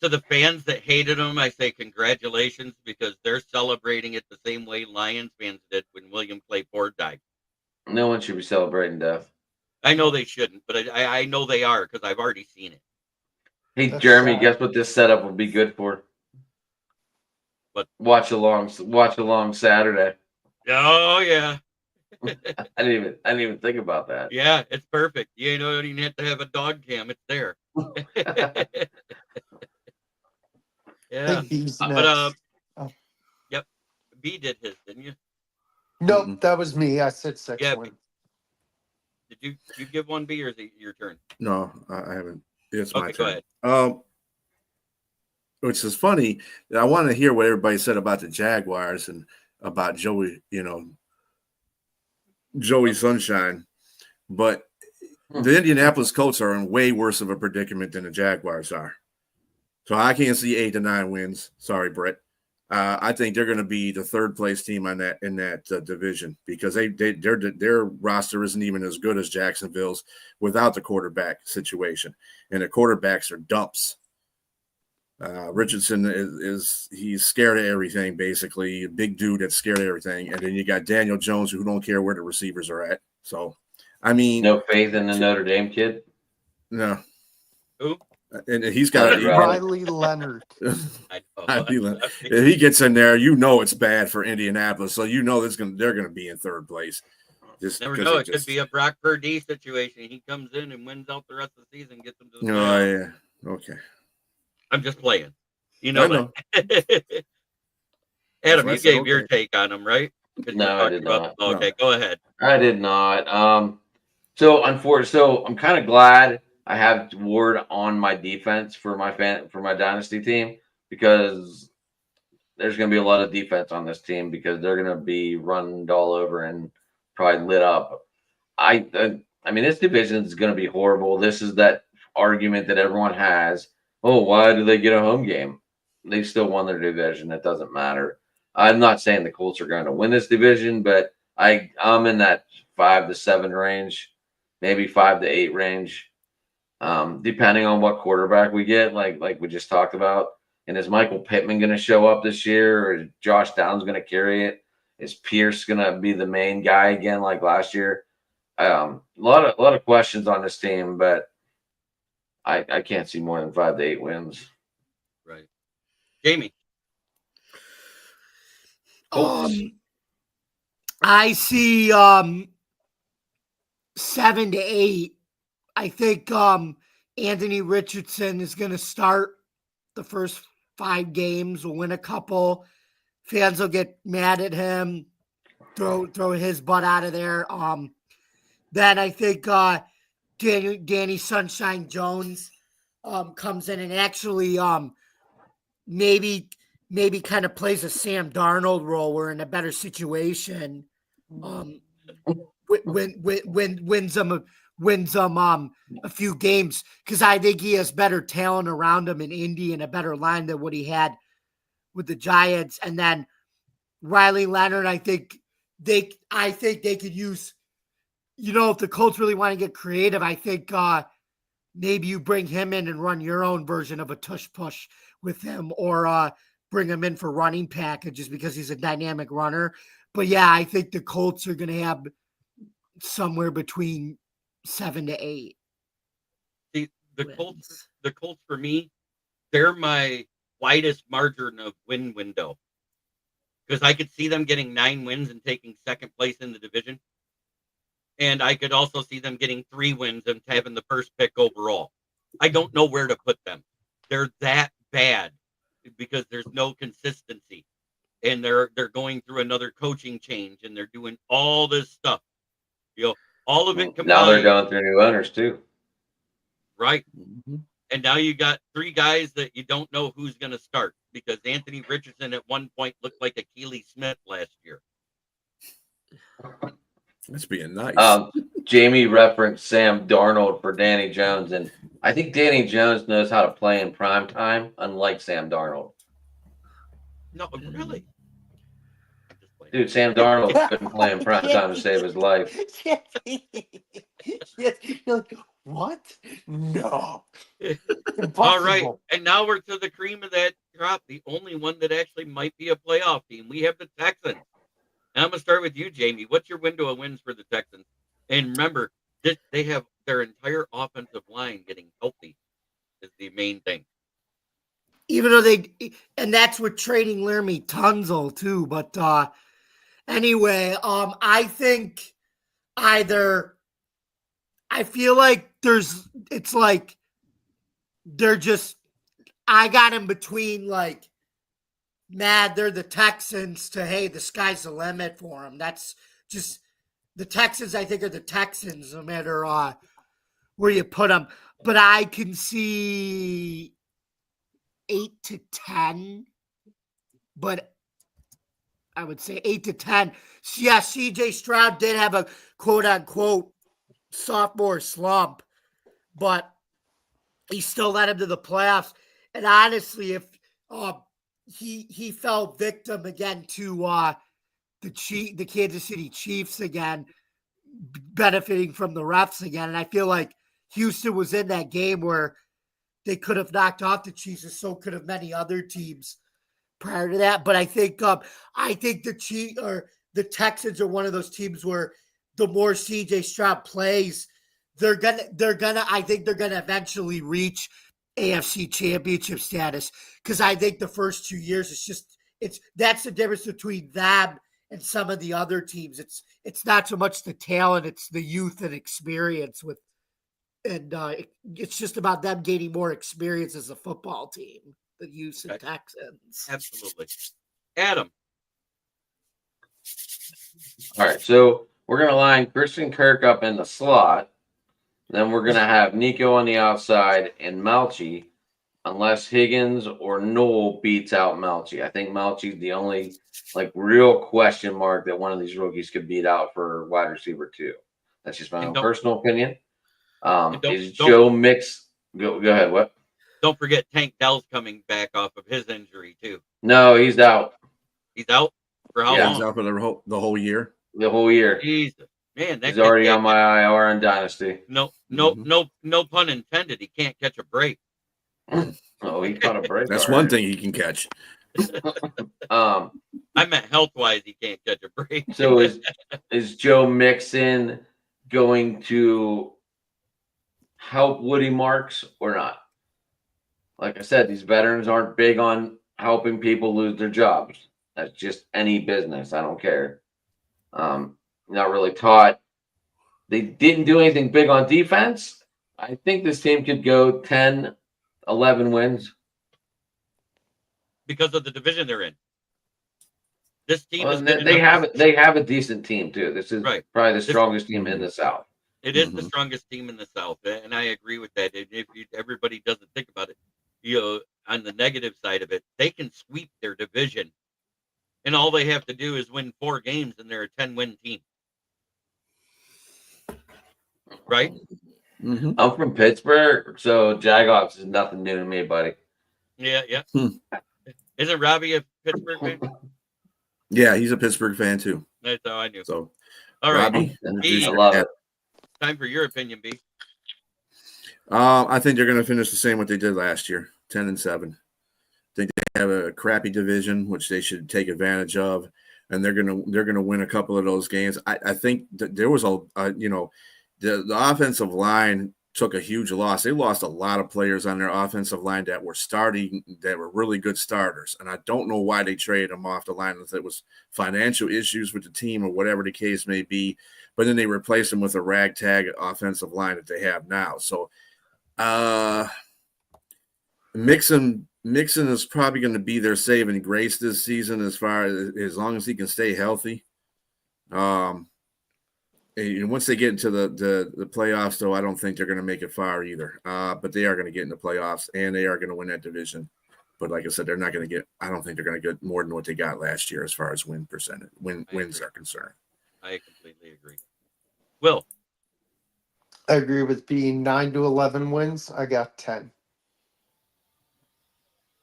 To the fans that hated him, I say congratulations, because they're celebrating it the same way Lions fans did when William Clay Ford died. No one should be celebrating death. I know they shouldn't, but I know they are, because I've already seen it. Hey, that's Jeremy, sad. Guess what this setup would be good for? What? Watch along Saturday. Oh yeah. I didn't even think about that. Yeah, it's perfect. You don't even have to have a dog cam; it's there. Yeah, but yep. B did his, didn't you? Nope, that was me. I said 6 wins. Did you give one B, or is it your turn? No, I haven't. It's my turn. Go ahead. Which is funny. I want to hear what everybody said about the Jaguars and about Joey, Joey Sunshine. But the Indianapolis Colts are in way worse of a predicament than the Jaguars are. So I can't see 8 to 9 wins. Sorry, Brett. I think they're going to be the third place team in that division, because their roster isn't even as good as Jacksonville's without the quarterback situation, and the quarterbacks are dumps. Richardson he's scared of everything, basically a big dude that's scared of everything, and then you got Daniel Jones, who don't care where the receivers are at. So, I mean, no faith in the Notre Dame kid. No. Who? And he's got Riley Leonard. If he gets in there, it's bad for Indianapolis. So they're gonna be in third place. Just never know. It could be a Brock Purdy situation. He comes in and wins out the rest of the season, gets them to the playoffs. Yeah. Okay. I'm just playing. I know. Adam, you gave your take on him, right? No, I did not. Okay, go ahead. I did not. So I'm kind of glad I have Ward on my defense for my dynasty team, because there's going to be a lot of defense on this team, because they're going to be run all over and probably lit up. I mean, this division is going to be horrible. This is that argument that everyone has. Oh, why do they get a home game? They still won their division. It doesn't matter. I'm not saying the Colts are going to win this division, but I'm in that 5 to 7 range, maybe 5 to 8 range, depending on what quarterback we get, like we just talked about. And is Michael Pittman going to show up this year, or is Josh Downs going to carry it? Is Pierce going to be the main guy again like last year? A lot of questions on this team, but I can't see more than 5 to 8 wins. Right. Jamie. I see 7 to 8. I think Anthony Richardson is going to start the first 5 games. Will win a couple. Fans will get mad at him. Throw his butt out of there. Then I think Danny Sunshine Jones comes in and actually maybe kind of plays a Sam Darnold role. We're in a better situation. Wins them a few games, because I think he has better talent around him in Indy and a better line than what he had with the Giants. And then Riley Leonard, I think they could use. If the Colts really want to get creative, I think maybe you bring him in and run your own version of a tush push with him, or bring him in for running packages because he's a dynamic runner. But yeah, I think the Colts are going to have somewhere between 7 to 8. See, the Colts for me, they're my widest margin of win window, because I could see them getting 9 wins and taking second place in the division. And I could also see them getting 3 wins and having the first pick overall. I don't know where to put them. They're that bad because there's no consistency. And they're going through another coaching change, and they're doing all this stuff. All of it combined. Now they're going through new owners too. Right. And now you got 3 guys that you don't know who's going to start, because Anthony Richardson at one point looked like a Keely Smith last year. That's being nice. Jamie referenced Sam Darnold for Danny Jones, and I think Danny Jones knows how to play in prime time, unlike Sam Darnold. No, really? Dude, Sam Darnold couldn't play in prime time to save his life. Yes. You're like, what? No. All right. And now we're to the cream of that crop, the only one that actually might be a playoff team. We have the Texans. And I'm going to start with you, Jamie. What's your window of wins for the Texans? And remember, they have their entire offensive line getting healthy is the main thing. Even though and that's with trading Laramie Tunzel too. But anyway, I think I feel like it's like they're just, I got in between like mad they're the Texans to, hey, the sky's the limit for them. That's just, the Texans, I think, are the Texans no matter where you put them. But I can see 8 to 10, but I would say 8 to 10. Yeah, CJ Stroud did have a quote unquote sophomore slump, but he still led him to the playoffs. And honestly, if he fell victim again to the Kansas City Chiefs again, benefiting from the refs again. And I feel like Houston was in that game where they could have knocked off the Chiefs, and so could have many other teams prior to that. But I think the Texans are one of those teams where the more CJ Stroud plays, they're gonna eventually reach AFC Championship status. Because I think the first 2 years, that's the difference between them and some of the other teams. It's not so much the talent, it's the youth and experience it's just about them gaining more experience as a football team, the Houston Texans. Absolutely. Adam. All right, so we're going to line Christian Kirk up in the slot. Then we're going to have Nico on the outside and Melchi, unless Higgins or Noel beats out Melchi. I think Melchi's the only real question mark that one of these rookies could beat out for wide receiver 2. That's just my own personal opinion. Is Joe Mix? Go ahead. What? Don't forget Tank Dell's coming back off of his injury too. No, he's out. He's out for how long? He's out for the whole year. The whole year. Jesus, man, he's already on my IR in Dynasty. No pun intended. He can't catch a break. Oh, he caught a break. That's one thing he can catch. I meant health wise, he can't catch a break. So is Joe Mixon going to help Woody Marks or not? Like I said, these veterans aren't big on helping people lose their jobs. That's just any business. I don't care. Not really taught. They didn't do anything big on defense. I think this team could go 10, 11 wins. Because of the division they're in. This team they have a decent team too. This is probably the strongest team in the South. It is the strongest team in the South, and I agree with that. And if everybody doesn't think about it, on the negative side of it, they can sweep their division, and all they have to do is win 4 games, and they're a 10-win team. Right? Mm-hmm. I'm from Pittsburgh, so Jagoffs is nothing new to me, buddy. Yeah. Isn't Robbie a Pittsburgh fan? Yeah, he's a Pittsburgh fan too. That's how I knew. So, all right, Robbie, I love it. Time for your opinion, B. I think they're going to finish the same what they did last year, 10-7. I think they have a crappy division, which they should take advantage of, and they're gonna win a couple of those games. I think that there was the offensive line took a huge loss. They lost a lot of players on their offensive line that were really good starters, and I don't know why they traded them off the line. If it was financial issues with the team or whatever the case may be, but then they replaced them with a ragtag offensive line that they have now. So. Mixon is probably going to be their saving grace this season as long as he can stay healthy. And once they get into the playoffs, though, I don't think they're going to make it far either. But they are going to get in the playoffs, and they are going to win that division. But like I said, they're not going to get – I don't think they're going to get more than what they got last year as far as wins are concerned. I completely agree. Will? I agree with being 9 to 11 wins. I got 10.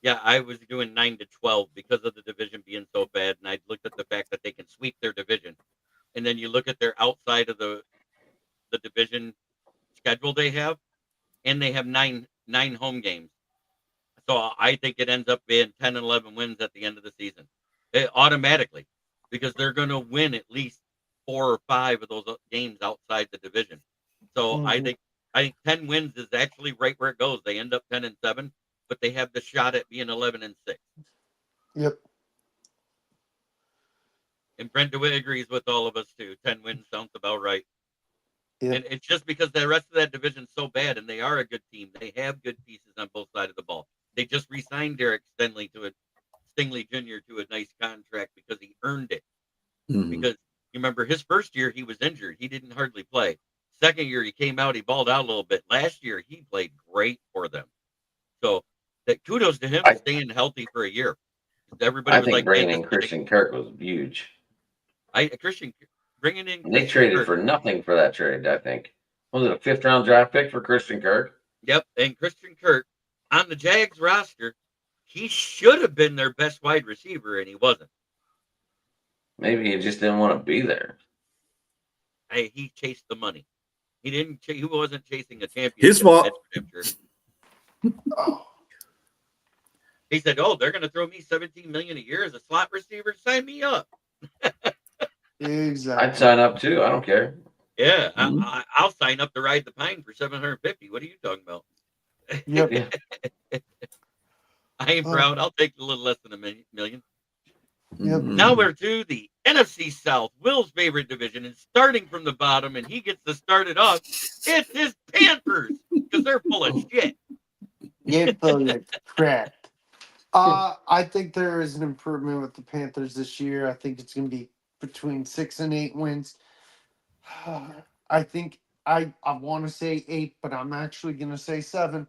Yeah, I was doing 9 to 12 because of the division being so bad, and I looked at the fact that they can sweep their division, and then you look at their outside of the division schedule they have, and they have nine home games. So I think it ends up being 10 and 11 wins at the end of the season, automatically, because they're going to win at least 4 or 5 of those games outside the division. So I think 10 wins is actually right where it goes. They end up 10-7, but they have the shot at being 11-6. Yep. And Brent DeWitt agrees with all of us too. 10 wins sounds about right. Yep. And it's just because the rest of that division's so bad, and they are a good team. They have good pieces on both sides of the ball. They just re-signed Derek Stingley Jr. to a nice contract because he earned it. Mm-hmm. Because you remember his first year he was injured. He didn't hardly play. Second year he came out, he balled out a little bit. Last year he played great for them. So that kudos to him for staying healthy for a year. Everybody I was think like, bringing in Christian Kirk was huge. Bringing in they traded for nothing for that trade. I think was it a 5th round draft pick for Christian Kirk? Yep, and Christian Kirk on the Jags roster, he should have been their best wide receiver, and he wasn't. Maybe he just didn't want to be there. Hey, he chased the money. He wasn't chasing a championship. His fault. He said, "Oh, they're going to throw me $17 million a year as a slot receiver. Sign me up." Exactly. I'd sign up too. I don't care. Yeah, I'll sign up to ride the pine for $750. What are you talking about? Yep. I am proud. I'll take a little less than $1 million. Yep. Now we're to the NFC South, Will's favorite division, and starting from the bottom, and he gets to start it off. It's his Panthers because they're full of shit. You're full of crap. I think there is an improvement with the Panthers this year. I think it's going to be between 6 and 8 wins. I think I want to say 8, but I'm actually going to say 7.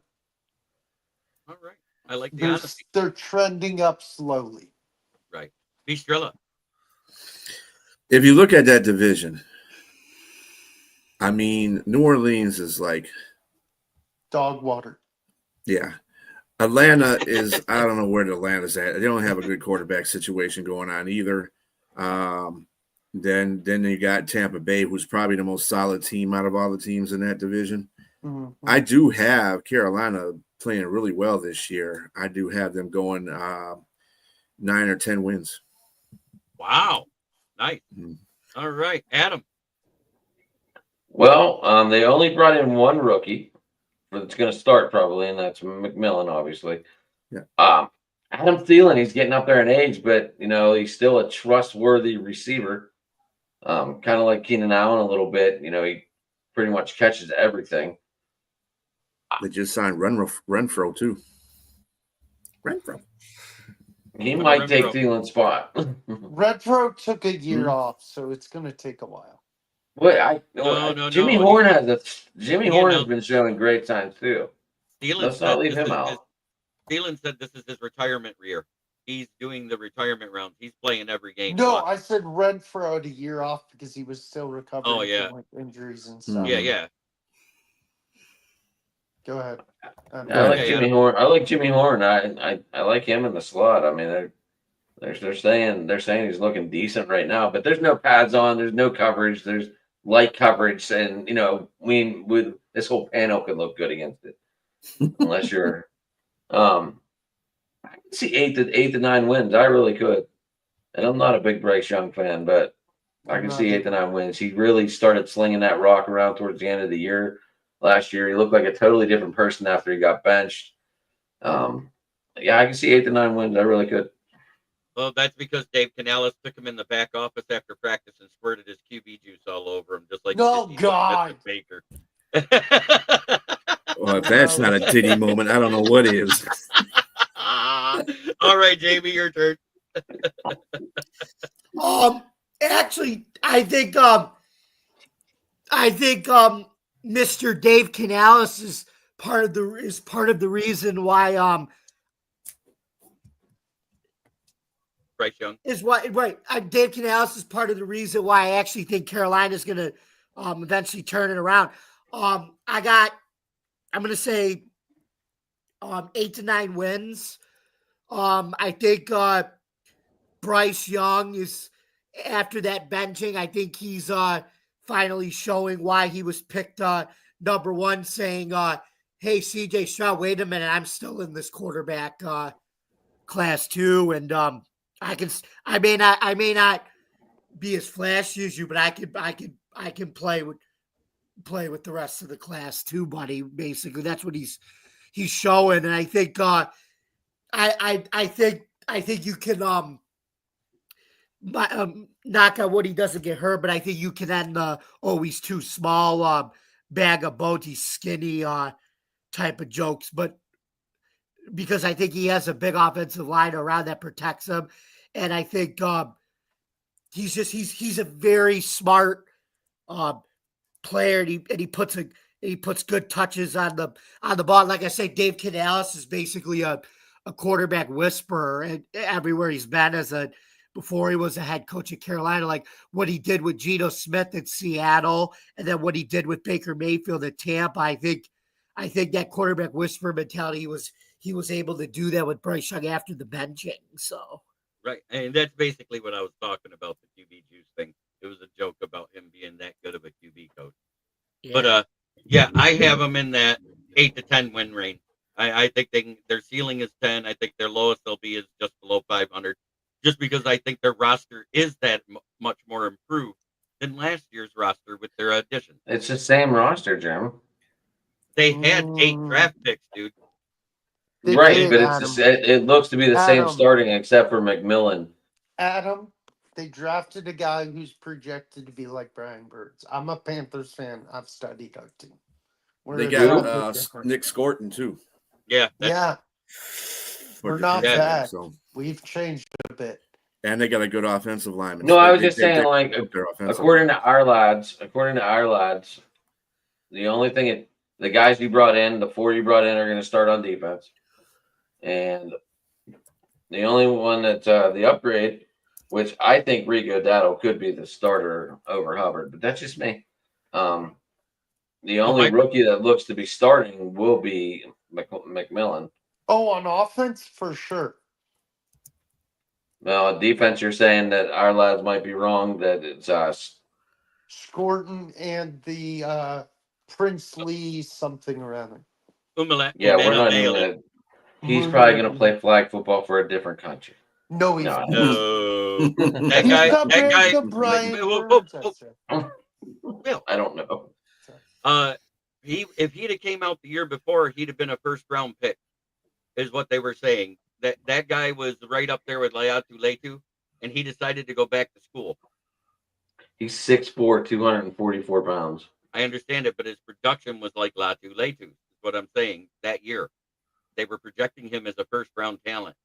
All right. I like the honesty. They're trending up slowly. Right. Bistrella. If you look at that division, I mean, New Orleans is like dog water. Yeah. Atlanta is, I don't know where Atlanta's at. They don't have a good quarterback situation going on either. Then you got Tampa Bay, who's probably the most solid team out of all the teams in that division. Mm-hmm. I do have Carolina playing really well this year. I do have them going 9 or 10 wins. Wow. Nice. Mm-hmm. All right. Adam. Well, they only brought in one rookie that's going to start probably, and that's McMillan, obviously. Yeah. Adam Thielen, he's getting up there in age, but, he's still a trustworthy receiver. Kind of like Keenan Allen a little bit. He pretty much catches everything. They just signed Renfro too. Renfro. He might take Thielen's spot. Renfro took a year off, so it's going to take a while. Wait, Jimmy Horn has been showing great signs too. Let's not leave him out. Thielen said this is his retirement year. He's doing the retirement round. He's playing every game. No, I said Renfro had a year off because he was still recovering from injuries and stuff. Yeah. Go ahead. I like Jimmy Horn. I like Jimmy Horn. I like him in the slot. I mean, they're saying he's looking decent right now, but there's no pads on. There's no coverage. There's light coverage, and with this whole panel could look good against it, unless you're. I can see 8 to 9 wins. I really could, and I'm not a big Bryce Young fan, but I can see 8 to 9 wins. He really started slinging that rock around towards the end of the year. Last year, he looked like a totally different person after he got benched. Yeah, I can see 8 to 9 wins. I really could. Well, that's because Dave Canales took him in the back office after practice and squirted his QB juice all over him, just like No, God. Baker. Well, if that's not a titty moment, I don't know what is. All right, Jamie, your turn. Actually, I think Mr. Dave Canales is part of the reason why Bryce Young is why right. Dave Canales is part of the reason why I actually think Carolina's going to eventually turn it around. I'm going to say 8 to 9 wins. I think Bryce Young is, after that benching, I think he's finally showing why he was picked number one, saying, hey, CJ Stroud, wait a minute, I'm still in this quarterback class too. And I may not be as flashy as you, but I can play with the rest of the class too, buddy. Basically, that's what he's showing. And I think I think you can knock on wood, he doesn't get hurt, but I think you can end he's too small, bag of bones, he's skinny type of jokes. But because I think he has a big offensive line around that protects him, and I think he's a very smart player, and he puts good touches on the ball. Like I say, Dave Canales is basically a quarterback whisperer, and everywhere he's been before he was a head coach at Carolina, like what he did with Geno Smith at Seattle, and then what he did with Baker Mayfield at Tampa. I think that quarterback whisperer mentality, he was able to do that with Bryce Young after the benching. So right, and that's basically what I was talking about, the QB juice thing. It was a joke about him being that good of a QB coach. Yeah. But yeah, I have them in that 8 to 10 win range. I think their ceiling is 10. I think their lowest they'll be is just below 500, just because I think their roster is that much more improved than last year's roster with their additions. It's the same roster, Jeremy. They had 8 draft picks, dude. Right, but it looks to be the same starting except for McMillan. Adam, they drafted a guy who's projected to be like Brian Burns. I'm a Panthers fan. I've studied our team. They got Nick Scorton too. Yeah. Yeah. We're not bad. So. We've changed a bit. And they got a good offensive lineman. No, I was just saying, like, according to our lads, the only thing the guys you brought in, the 4 you brought in, are going to start on defense. And the only one that's the upgrade, which I think Rico Dowdle could be the starter over Hubbard, but that's just me. The only rookie that looks to be starting will be McMillan. Oh, on offense, for sure. Well, on defense, you're saying that our lads might be wrong, that it's us. Scorton and the Princely something or other. Yeah, we're not even he's probably going to play flag football for a different country. No, he's not. No. that guy. Well, I don't know. If he'd have came out the year before, he'd have been a first round pick, is what they were saying. That guy was right up there with Laiatu Leitu, and he decided to go back to school. He's 6'4", 244 pounds. I understand it, but his production was like Laiatu Leitu, is what I'm saying. That year, they were projecting him as a first round talent,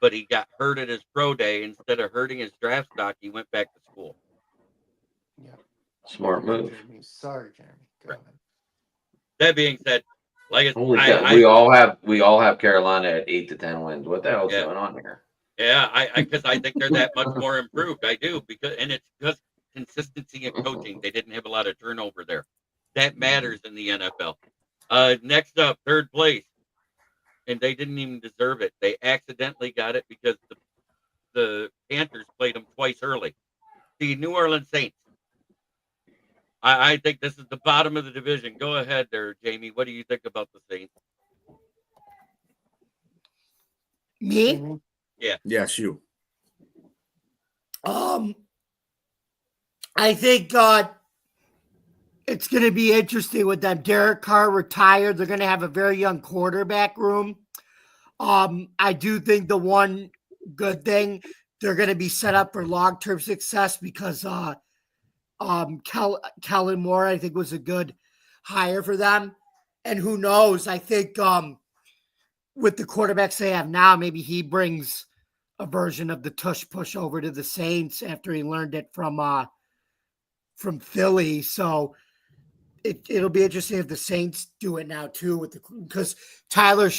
but he got hurt at his pro day. Instead of hurting his draft stock, he went back to school. Yeah, smart move. Sorry, Jeremy. Go ahead. That being said, like we all have Carolina at 8 to 10 wins. What the hell's going on here? Yeah, because I think they're that much more improved. I do, and it's because consistency in coaching. They didn't have a lot of turnover there. That matters in the NFL. Next up, third place, and they didn't even deserve it. They accidentally got it because the Panthers played them twice early. The New Orleans Saints. I think this is the bottom of the division. Go ahead there, Jamie. What do you think about the Saints? Me? Yeah. Yes, you. I think it's going to be interesting with them. Derek Carr retired. They're going to have a very young quarterback room. I do think the one good thing, they're going to be set up for long-term success because Kellen Moore, I think, was a good hire for them. And who knows? I think with the quarterbacks they have now, maybe he brings a version of the tush push over to the Saints after he learned it from Philly. So it'll be interesting if the Saints do it now too, because Tyler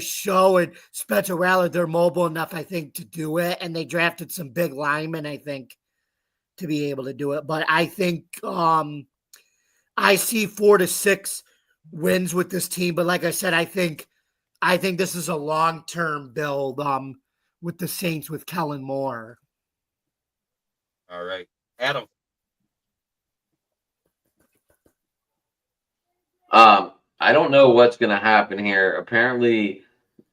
Show and Spencer Rattler, they're mobile enough, I think, to do it, and they drafted some big linemen, I think, to be able to do it. But I think I see 4 to 6 wins with this team. But like I said, I think this is a long-term build with the Saints with Kellen Moore. All right, Adam. I don't know what's going to happen here. Apparently,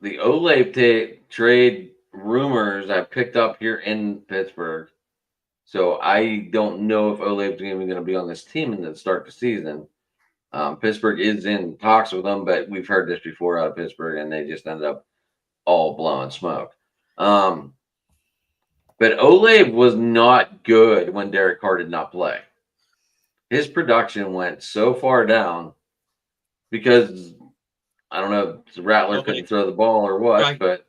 the Olave trade rumors I picked up here in Pittsburgh. So I don't know if Olave's even going to be on this team in the start of the season. Pittsburgh is in talks with them, but we've heard this before out of Pittsburgh, and they just ended up all blowing smoke. But Olave was not good when Derek Carr did not play. His production went so far down because I don't know if Rattler couldn't throw the ball or what, right. But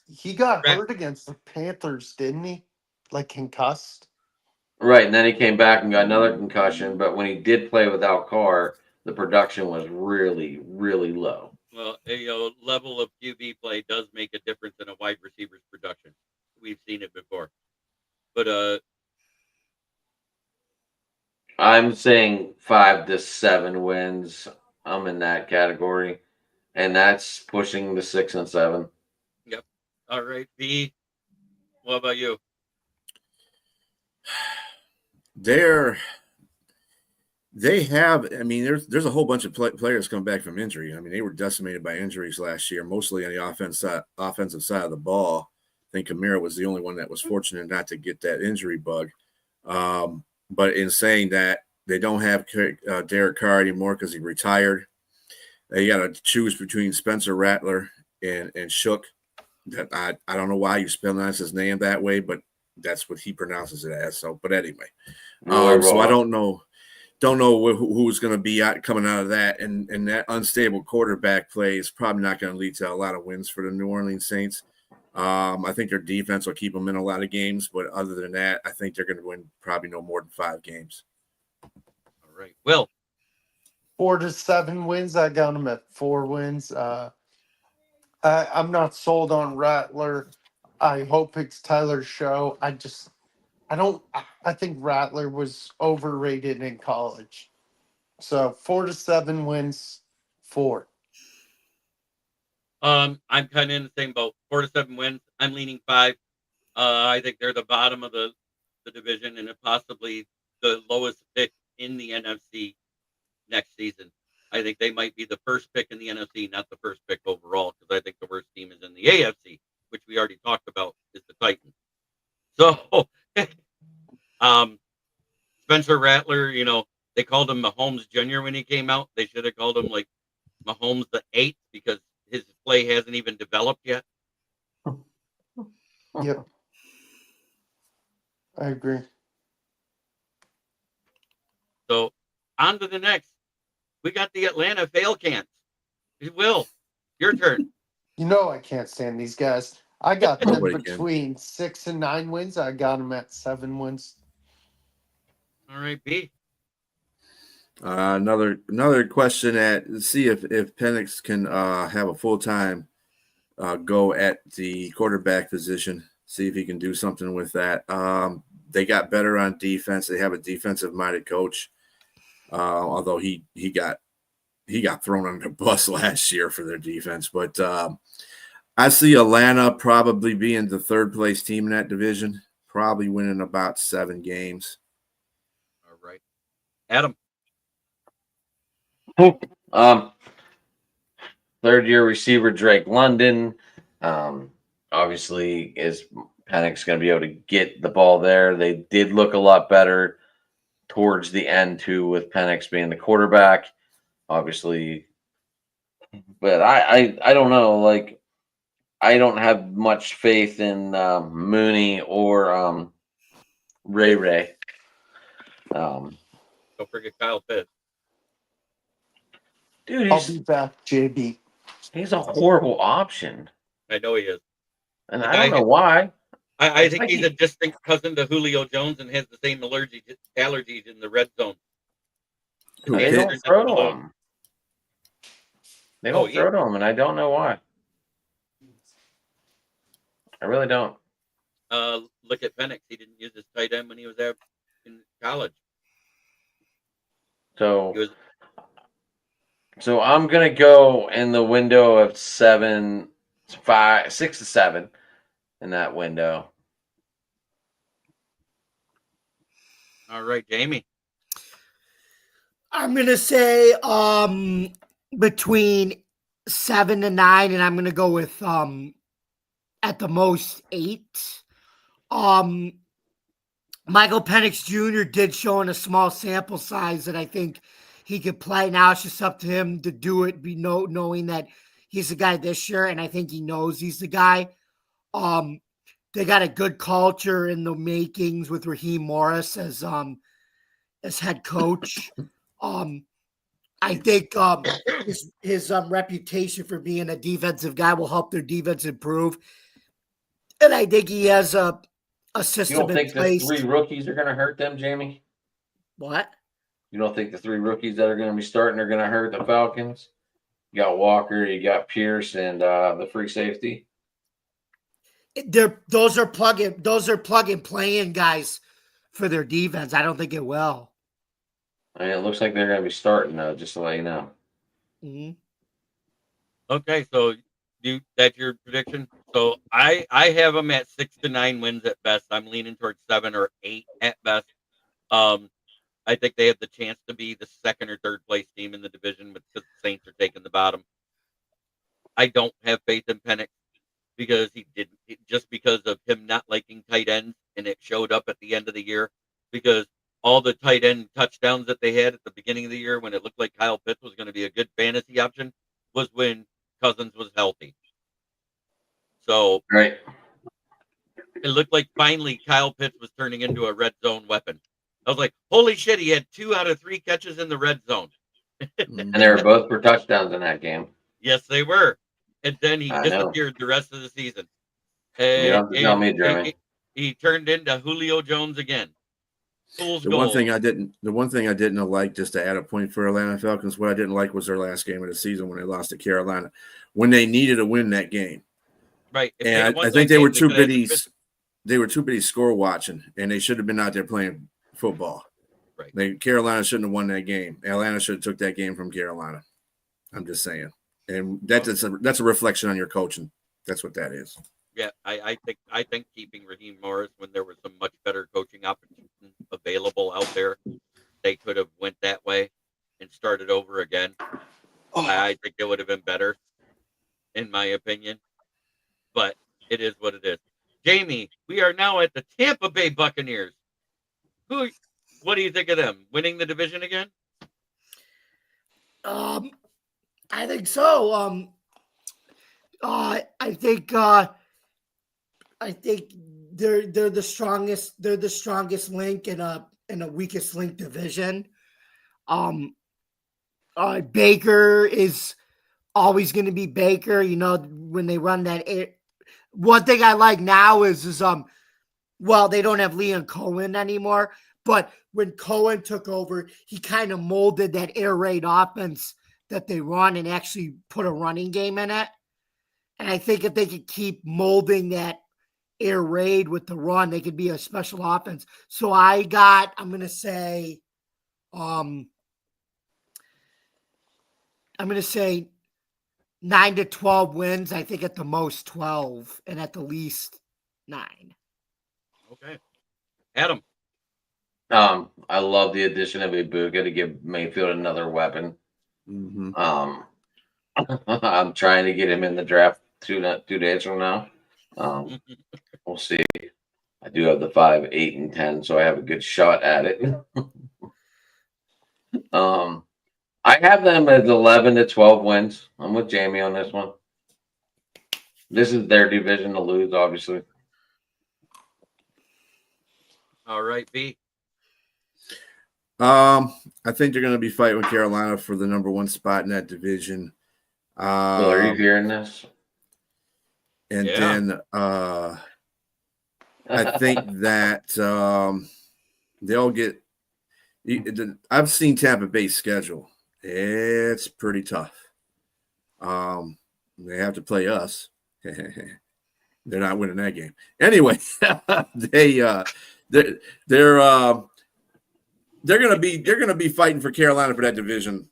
he got hurt against the Panthers, didn't he? Like concussed. Right, and then he came back and got another concussion. But when he did play without Carr, the production was really, really low. Well, level of QB play does make a difference in a wide receiver's production. We've seen it before. But I'm saying 5 to 7 wins. I'm in that category, and that's pushing the 6 and 7. Yep. All right, B. What about you? They have. I mean, there's a whole bunch of players come back from injury. I mean, they were decimated by injuries last year, mostly on the offensive side of the ball. I think Kamara was the only one that was fortunate not to get that injury bug. But in saying that, they don't have Derek Carr anymore because he retired. They got to choose between Spencer Rattler and Shook. That I don't know why you pronounce his name that way, but that's what he pronounces it as. So, but anyway, so I don't know who's going to be coming out of that, and that unstable quarterback play is probably not going to lead to a lot of wins for the New Orleans Saints. I think their defense will keep them in a lot of games, but other than that, I think they're going to win probably no more than 5 games. All right, Will. 4 to 7 wins. I got them at 4 wins. I'm not sold on Rattler. I hope it's Tyler's show. I think Rattler was overrated in college. So 4 to 7 wins, 4. I'm kind of in the same boat. 4 to 7 wins. I'm leaning 5. I think they're the bottom of the division and possibly the lowest pick in the NFC next season. I think they might be the first pick in the NFC, not the first pick overall, because I think the worst team is in the AFC, which we already talked about, is the Titans. So, Spencer Rattler, they called him Mahomes Jr. when he came out. They should have called him like Mahomes the 8th because his play hasn't even developed yet. Yep. I agree. So, on to the next. We got the Atlanta Falcons. Will, your turn. I can't stand these guys. I got them between 6 and 9 wins. I got them at 7 wins. All right, B. Another question see if Penix can have a full-time go at the quarterback position. See if he can do something with that. They got better on defense. They have a defensive-minded coach. Although he got thrown under the bus last year for their defense. But I see Atlanta probably being the 3rd place team in that division, probably winning about 7 games. Adam. Third year receiver Drake London. Obviously, is Penix going to be able to get the ball there? They did look a lot better towards the end too, with Penix being the quarterback. Obviously, but I don't know. Like, I don't have much faith in Mooney or Ray. Don't forget Kyle Pitts. Dude, I'll be back, JB. He's a horrible option. I know he is. And I don't know why. I think he's a distinct cousin to Julio Jones and has the same allergies in the red zone. They don't throw to him. They don't throw to him, and I don't know why. I really don't. Look at Penix. He didn't use his tight end when he was there in college. So I'm gonna go in the window of 6 to 7 in that window. All right, Jamie. I'm gonna say between 7 to 9, and I'm gonna go with at the most 8. Michael Penix Jr. did show in a small sample size that I think he could play. Now it's just up to him to do it, knowing that he's the guy this year, and I think he knows he's the guy. They got a good culture in the makings with Raheem Morris as head coach. I think his reputation for being a defensive guy will help their defense improve, and I think he has a system in place. You don't think the 3 rookies are going to hurt them, Jamie? What? You don't think the 3 rookies that are going to be starting are going to hurt the Falcons? You got Walker, you got Pierce, and the free safety. Those are plug and play in guys for their defense. I don't think it will. I mean, it looks like they're going to be starting though, just to let you know. Mm-hmm. Okay, so that's your prediction. So I have them at 6 to 9 wins at best. I'm leaning towards 7 or 8 at best. I think they have the chance to be the second or third place team in the division because the Saints are taking the bottom. I don't have faith in Penix because just because of him not liking tight ends, and it showed up at the end of the year because all the tight end touchdowns that they had at the beginning of the year when it looked like Kyle Pitts was going to be a good fantasy option was when Cousins was healthy. So right. It looked like finally Kyle Pitts was turning into a red zone weapon. I was like, holy shit, he had 2 out of 3 catches in the red zone. And they were both for touchdowns in that game. Yes, they were. And then he disappeared the rest of the season. You don't have to tell me, Jeremy. He turned into Julio Jones again. The one thing I didn't like, just to add a point for Atlanta Falcons, what I didn't like was their last game of the season when they lost to Carolina, when they needed to win that game. Right. And I think they were too busy score watching, and they should have been out there playing football. Right. Carolina shouldn't have won that game. Atlanta should have took that game from Carolina. I'm just saying. And that's a reflection on your coaching. That's what that is. Yeah, I think keeping Raheem Morris when there was some much better coaching options available out there, they could have went that way and started over again. I think it would have been better, in my opinion. But it is what it is. Jamie, we are now at the Tampa Bay Buccaneers. What do you think of them? Winning the division again? I think so. I think they're the strongest. They're the strongest link in a weakest link division. Baker is always going to be Baker. You know, when they run that. One thing I like now is well, they don't have Liam Cohen anymore, but when Cohen took over, he kind of molded that air raid offense that they run and actually put a running game in it. And I think if they could keep molding that air raid with the run, they could be a special offense. So I'm going to say 9 to 12 wins. I think at the most 12 and at the least 9. Okay. Adam. I love the addition of Ibuka to give Mayfield another weapon. Mm-hmm. I'm trying to get him in the draft 2 days from now. We'll see. I do have the 5, 8, and 10, so I have a good shot at it. I have them as 11 to 12 wins. I'm with Jamie on this one. This is their division to lose, obviously. All right, B. I think they're going to be fighting with Carolina for the number 1 spot in that division. Well, are you hearing this? And then I think that they'll get. I've seen Tampa Bay's schedule. It's pretty tough. They have to play us. They're not winning that game anyway. They're going to be fighting for Carolina for that division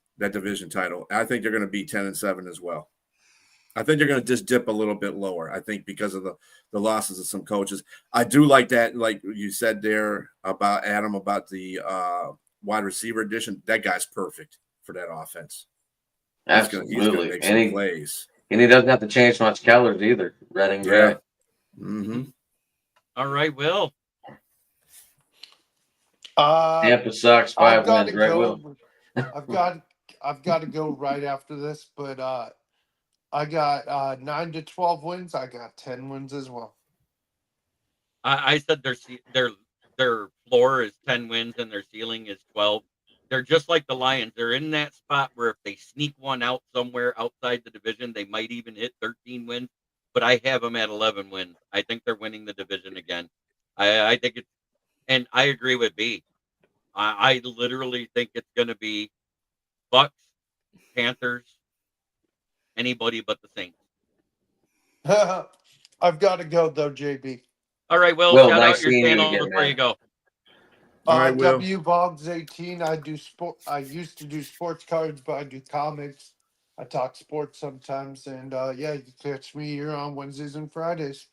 title. I think they're going to be 10-7 as well. I think they're going to just dip a little bit lower. I think because of the losses of some coaches. I do like that, like you said there about Adam, about the wide receiver addition. That guy's perfect for that offense. Absolutely. He's gonna make some plays. And he doesn't have to change much colors either. Red and gray. Mm-hmm. All right, Will. Tampa sucks. 5 wins, right, Will? I've got to go right after this, but I got 9 to 12 wins. I got 10 wins as well. I said their floor is 10 wins and their ceiling is 12. They're just like the Lions. They're in that spot where if they sneak one out somewhere outside the division, they might even hit 13 wins. But I have them at 11 wins. I think they're winning the division again. I think it's, and I agree with B. I literally think it's going to be Bucks, Panthers, anybody but the Saints. I've got to go though, JB. All right, Will, shout nice out your channel before you go. All right, Will. W Boggs 18. I do sport. I used to do sports cards, but I do comics. I talk sports sometimes, and yeah, you can catch me here on Wednesdays and Fridays.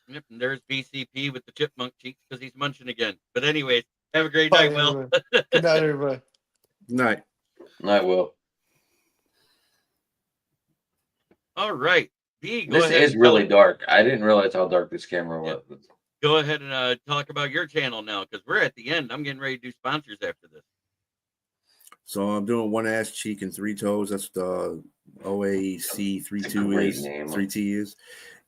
Yep, and there's BCP with the chipmunk cheeks because he's munching again. But anyways, have a great night, Will. Good night, everybody. Night. Night, Will. All right. B, this is really dark. I didn't realize how dark this camera was. Yeah. Go ahead and talk about your channel now because we're at the end. I'm getting ready to do sponsors after this. So I'm doing 1 ass cheek and 3 toes. That's the OAC 32 is. 3T is.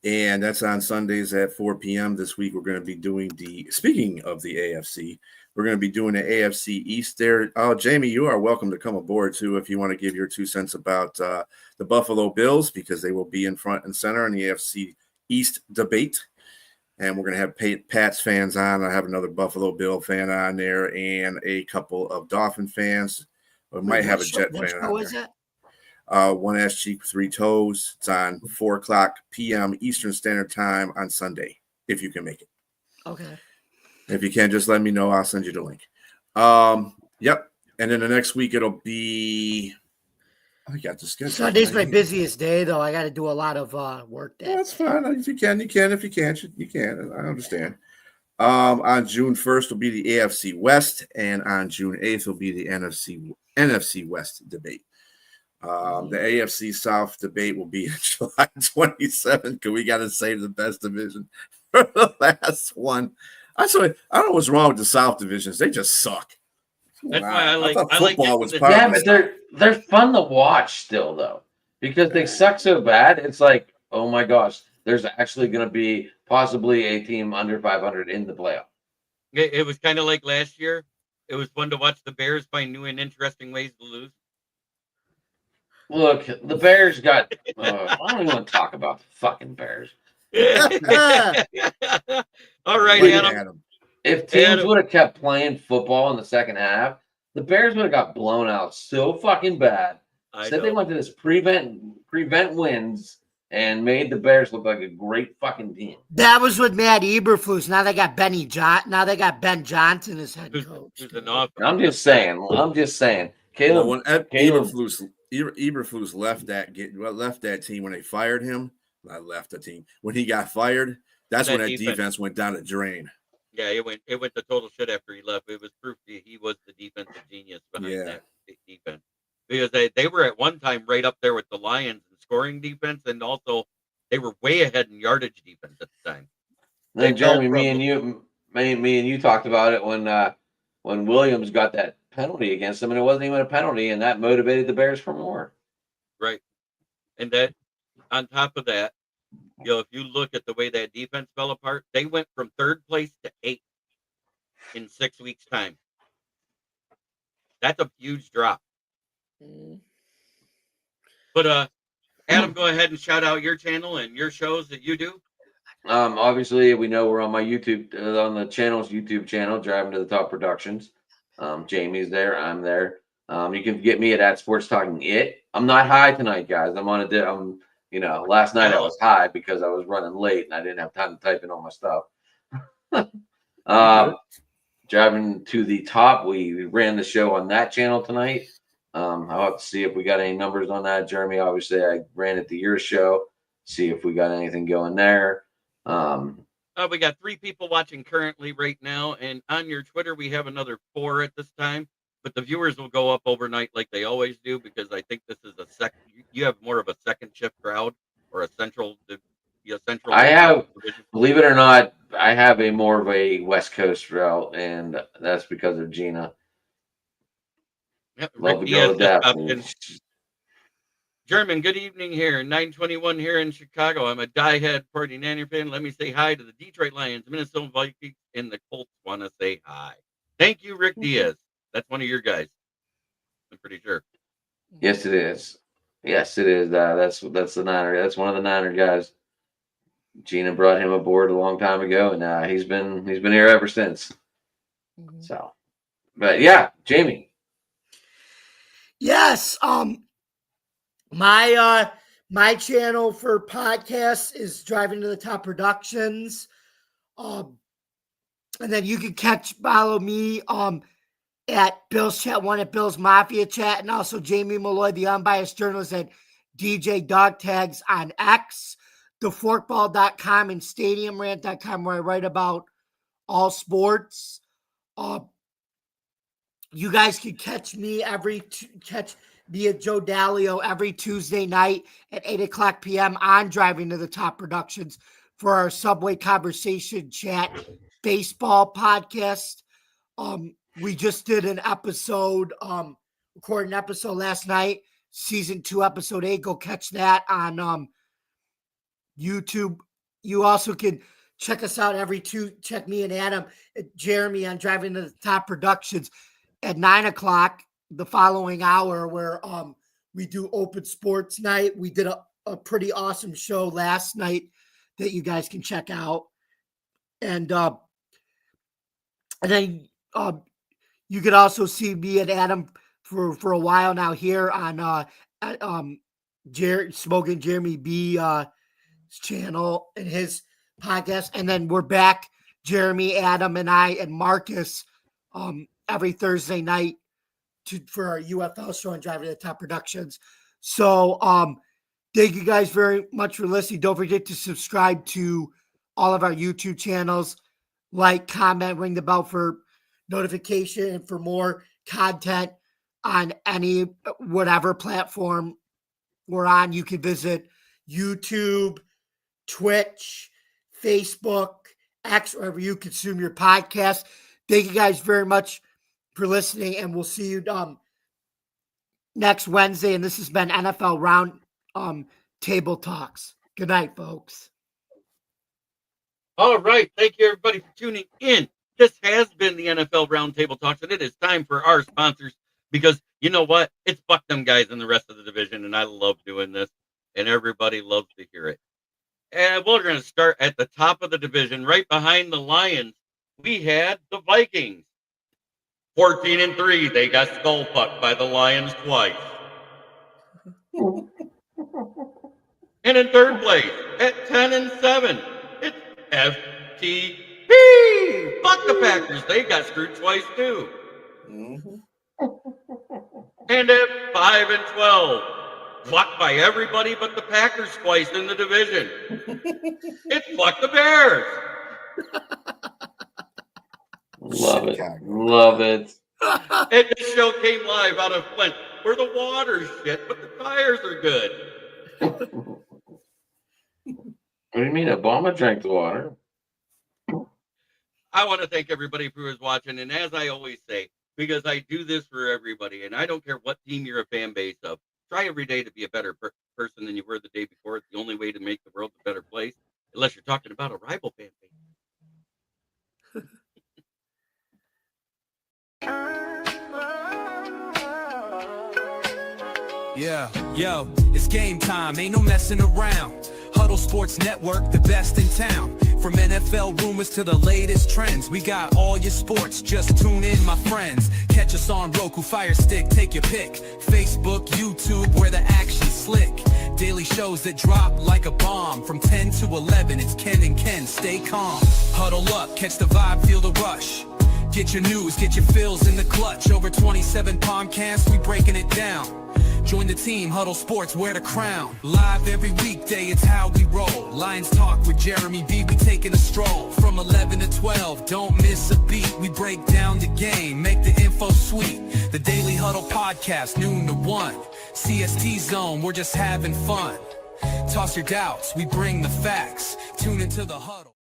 And that's on Sundays at 4 p.m. This week, we're going to be doing speaking of the AFC, we're going to be doing the AFC East there. Oh, Jamie, you are welcome to come aboard, too, if you want to give your 2 cents about the Buffalo Bills, because they will be in front and center in the AFC East debate. And we're going to have Pats fans on. I have another Buffalo Bill fan on there and a couple of Dolphin fans. We might have a Jet fan on there. 1 ass cheek, 3 toes. It's on 4:00 p.m. Eastern Standard Time on Sunday, if you can make it. Okay. If you can, just let me know. I'll send you the link. Yep. And then the next week it'll be. I got the schedule. Sunday's my busiest day, though. I got to do a lot of work there. That's fine. If you can, you can. If you can't, you can. I understand. On June 1st will be the AFC West, and on June 8th will be the NFC West debate. The AFC South debate will be July 27th because we got to save the best division for the last one. I don't know what's wrong with the South divisions. They just suck. That's why I like football was part of it. But they're fun to watch still though, because they suck so bad. It's like, oh my gosh, there's actually going to be possibly a team under 500 in the playoff. It was kind of like last year. It was fun to watch the Bears find new and interesting ways to lose. Look, the Bears got. I don't even want to talk about the fucking Bears. All right, Adam. If teams would have kept playing football in the second half, the Bears would have got blown out so fucking bad. Instead, they went to this prevent wins and made the Bears look like a great fucking team. That was with Matt Eberflus. Now they got Now they got Ben Johnson as head coach. I'm just saying. Caleb, when Eberflus left that team when they fired him. I left the team when he got fired. That's when that defense went down the drain. Yeah, it went to total shit after he left. It was proof that he was the defensive genius behind that defense. Because they were at one time right up there with the Lions in scoring defense, and also they were way ahead in yardage defense at the time. Then Jeremy, me and you talked about it when Williams got that penalty against him, and it wasn't even a penalty, and that motivated the Bears for more. Right. And that, on top of that, if you look at the way that defense fell apart, they went from 3rd place to 8th in 6 weeks' time. That's a huge drop. But Adam, go ahead and shout out your channel and your shows that you do. Obviously, we know we're on my YouTube, on the channel's YouTube channel, Driving to the Top Productions. Jamie's there. I'm there. You can get me at Sports Talking It. I'm not high tonight, guys. I'm on a last night I was high because I was running late and I didn't have time to type in all my stuff. Driving to the Top. We ran the show on that channel tonight. I'll have to see if we got any numbers on that. Jeremy, obviously, I ran it to your show. See if we got anything going there. We got 3 people watching currently right now, and on your Twitter we have another 4 at this time. But the viewers will go up overnight like they always do, because I think this is a second. You have more of a second shift crowd or a central. I have, believe it or not, I have a more of a West Coast route, and that's because of Gina. Yep, Love to go to that. German, good evening here. 921 here in Chicago. I'm a diehard 49er fan. Let me say hi to the Detroit Lions, Minnesota Vikings, and the Colts want to say hi. Thank you, Rick Diaz. That's one of your guys. I'm pretty sure. Yes, it is. Yes, it is. That's the Niner. That's one of the Niner guys. Gina brought him aboard a long time ago, and he's been here ever since. So, but yeah, Jamie. Yes. My channel for podcasts is Driving to the Top Productions. And then you can follow me at Bill's Chat 1 at Bill's Mafia Chat, and also Jamie Malloy, the unbiased journalist, at DJ Dog Tags on X, theforkball.com, and stadiumrant.com, where I write about all sports. You guys can catch me at Joe Dalio every Tuesday night at 8:00 p.m. on Driving to the Top Productions for our Subway Conversation Chat baseball podcast. We just did an episode, recorded an episode last night, season 2, episode 8. Go catch that on YouTube. You also can check us out check me and Adam, Jeremy, on Driving to the Top Productions at 9:00 the following hour, where we do open sports night. We did a pretty awesome show last night that you guys can check out. And then you could also see me and Adam for a while now here on Smoking Jeremy B channel and his podcast. And then we're back, Jeremy, Adam, and I, and Marcus, every Thursday night for our UFL show on Driving to the Top Productions. So thank you guys very much for listening. Don't forget to subscribe to all of our YouTube channels, like, comment, ring the bell for notification, and for more content on any whatever platform we're on. You can visit YouTube, Twitch, Facebook, X, wherever you consume your podcast. Thank you guys very much for listening, and we'll see you next Wednesday. And this has been NFL Roundtable Talks. Good night, folks. All right. Thank you, everybody, for tuning in. This has been the NFL Roundtable Talks, and it is time for our sponsors, because you know what? It's fuck them guys in the rest of the division, and I love doing this, and everybody loves to hear it. And we're going to start at the top of the division, right behind the Lions. We had the Vikings. 14-3. They got skull fucked by the Lions twice. And in third place, at 10-7, it's FTP. Fuck the Packers. They got screwed twice too. And at 5-12, fucked by everybody but the Packers twice in the division. It's fuck the Bears. Love it. Chicago. Love it. And this show came live out of Flint, where the water's shit, but the tires are good. What do you mean? Obama drank the water. I want to thank everybody who is watching. And as I always say, because I do this for everybody, and I don't care what team you're a fan base of, try every day to be a better person than you were the day before. It's the only way to make the world a better place, unless you're talking about a rival fan base. Yeah, yo, it's game time, ain't no messing around. Huddle Sports Network, the best in town. From NFL rumors to the latest trends, we got all your sports, just tune in, my friends. Catch us on Roku, Fire Stick, take your pick. Facebook, YouTube, where the action's slick. Daily shows that drop like a bomb. From 10 to 11, it's Ken and Ken, stay calm. Huddle up, catch the vibe, feel the rush. Get your news, get your fills in the clutch. Over 27 podcasts, we breaking it down. Join the team, Huddle Sports, wear the crown. Live every weekday, it's how we roll. Lions Talk with Jeremy B, we taking a stroll. From 11 to 12, don't miss a beat. We break down the game, make the info sweet. The Daily Huddle Podcast, noon to 1. CST Zone, we're just having fun. Toss your doubts, we bring the facts. Tune into the Huddle.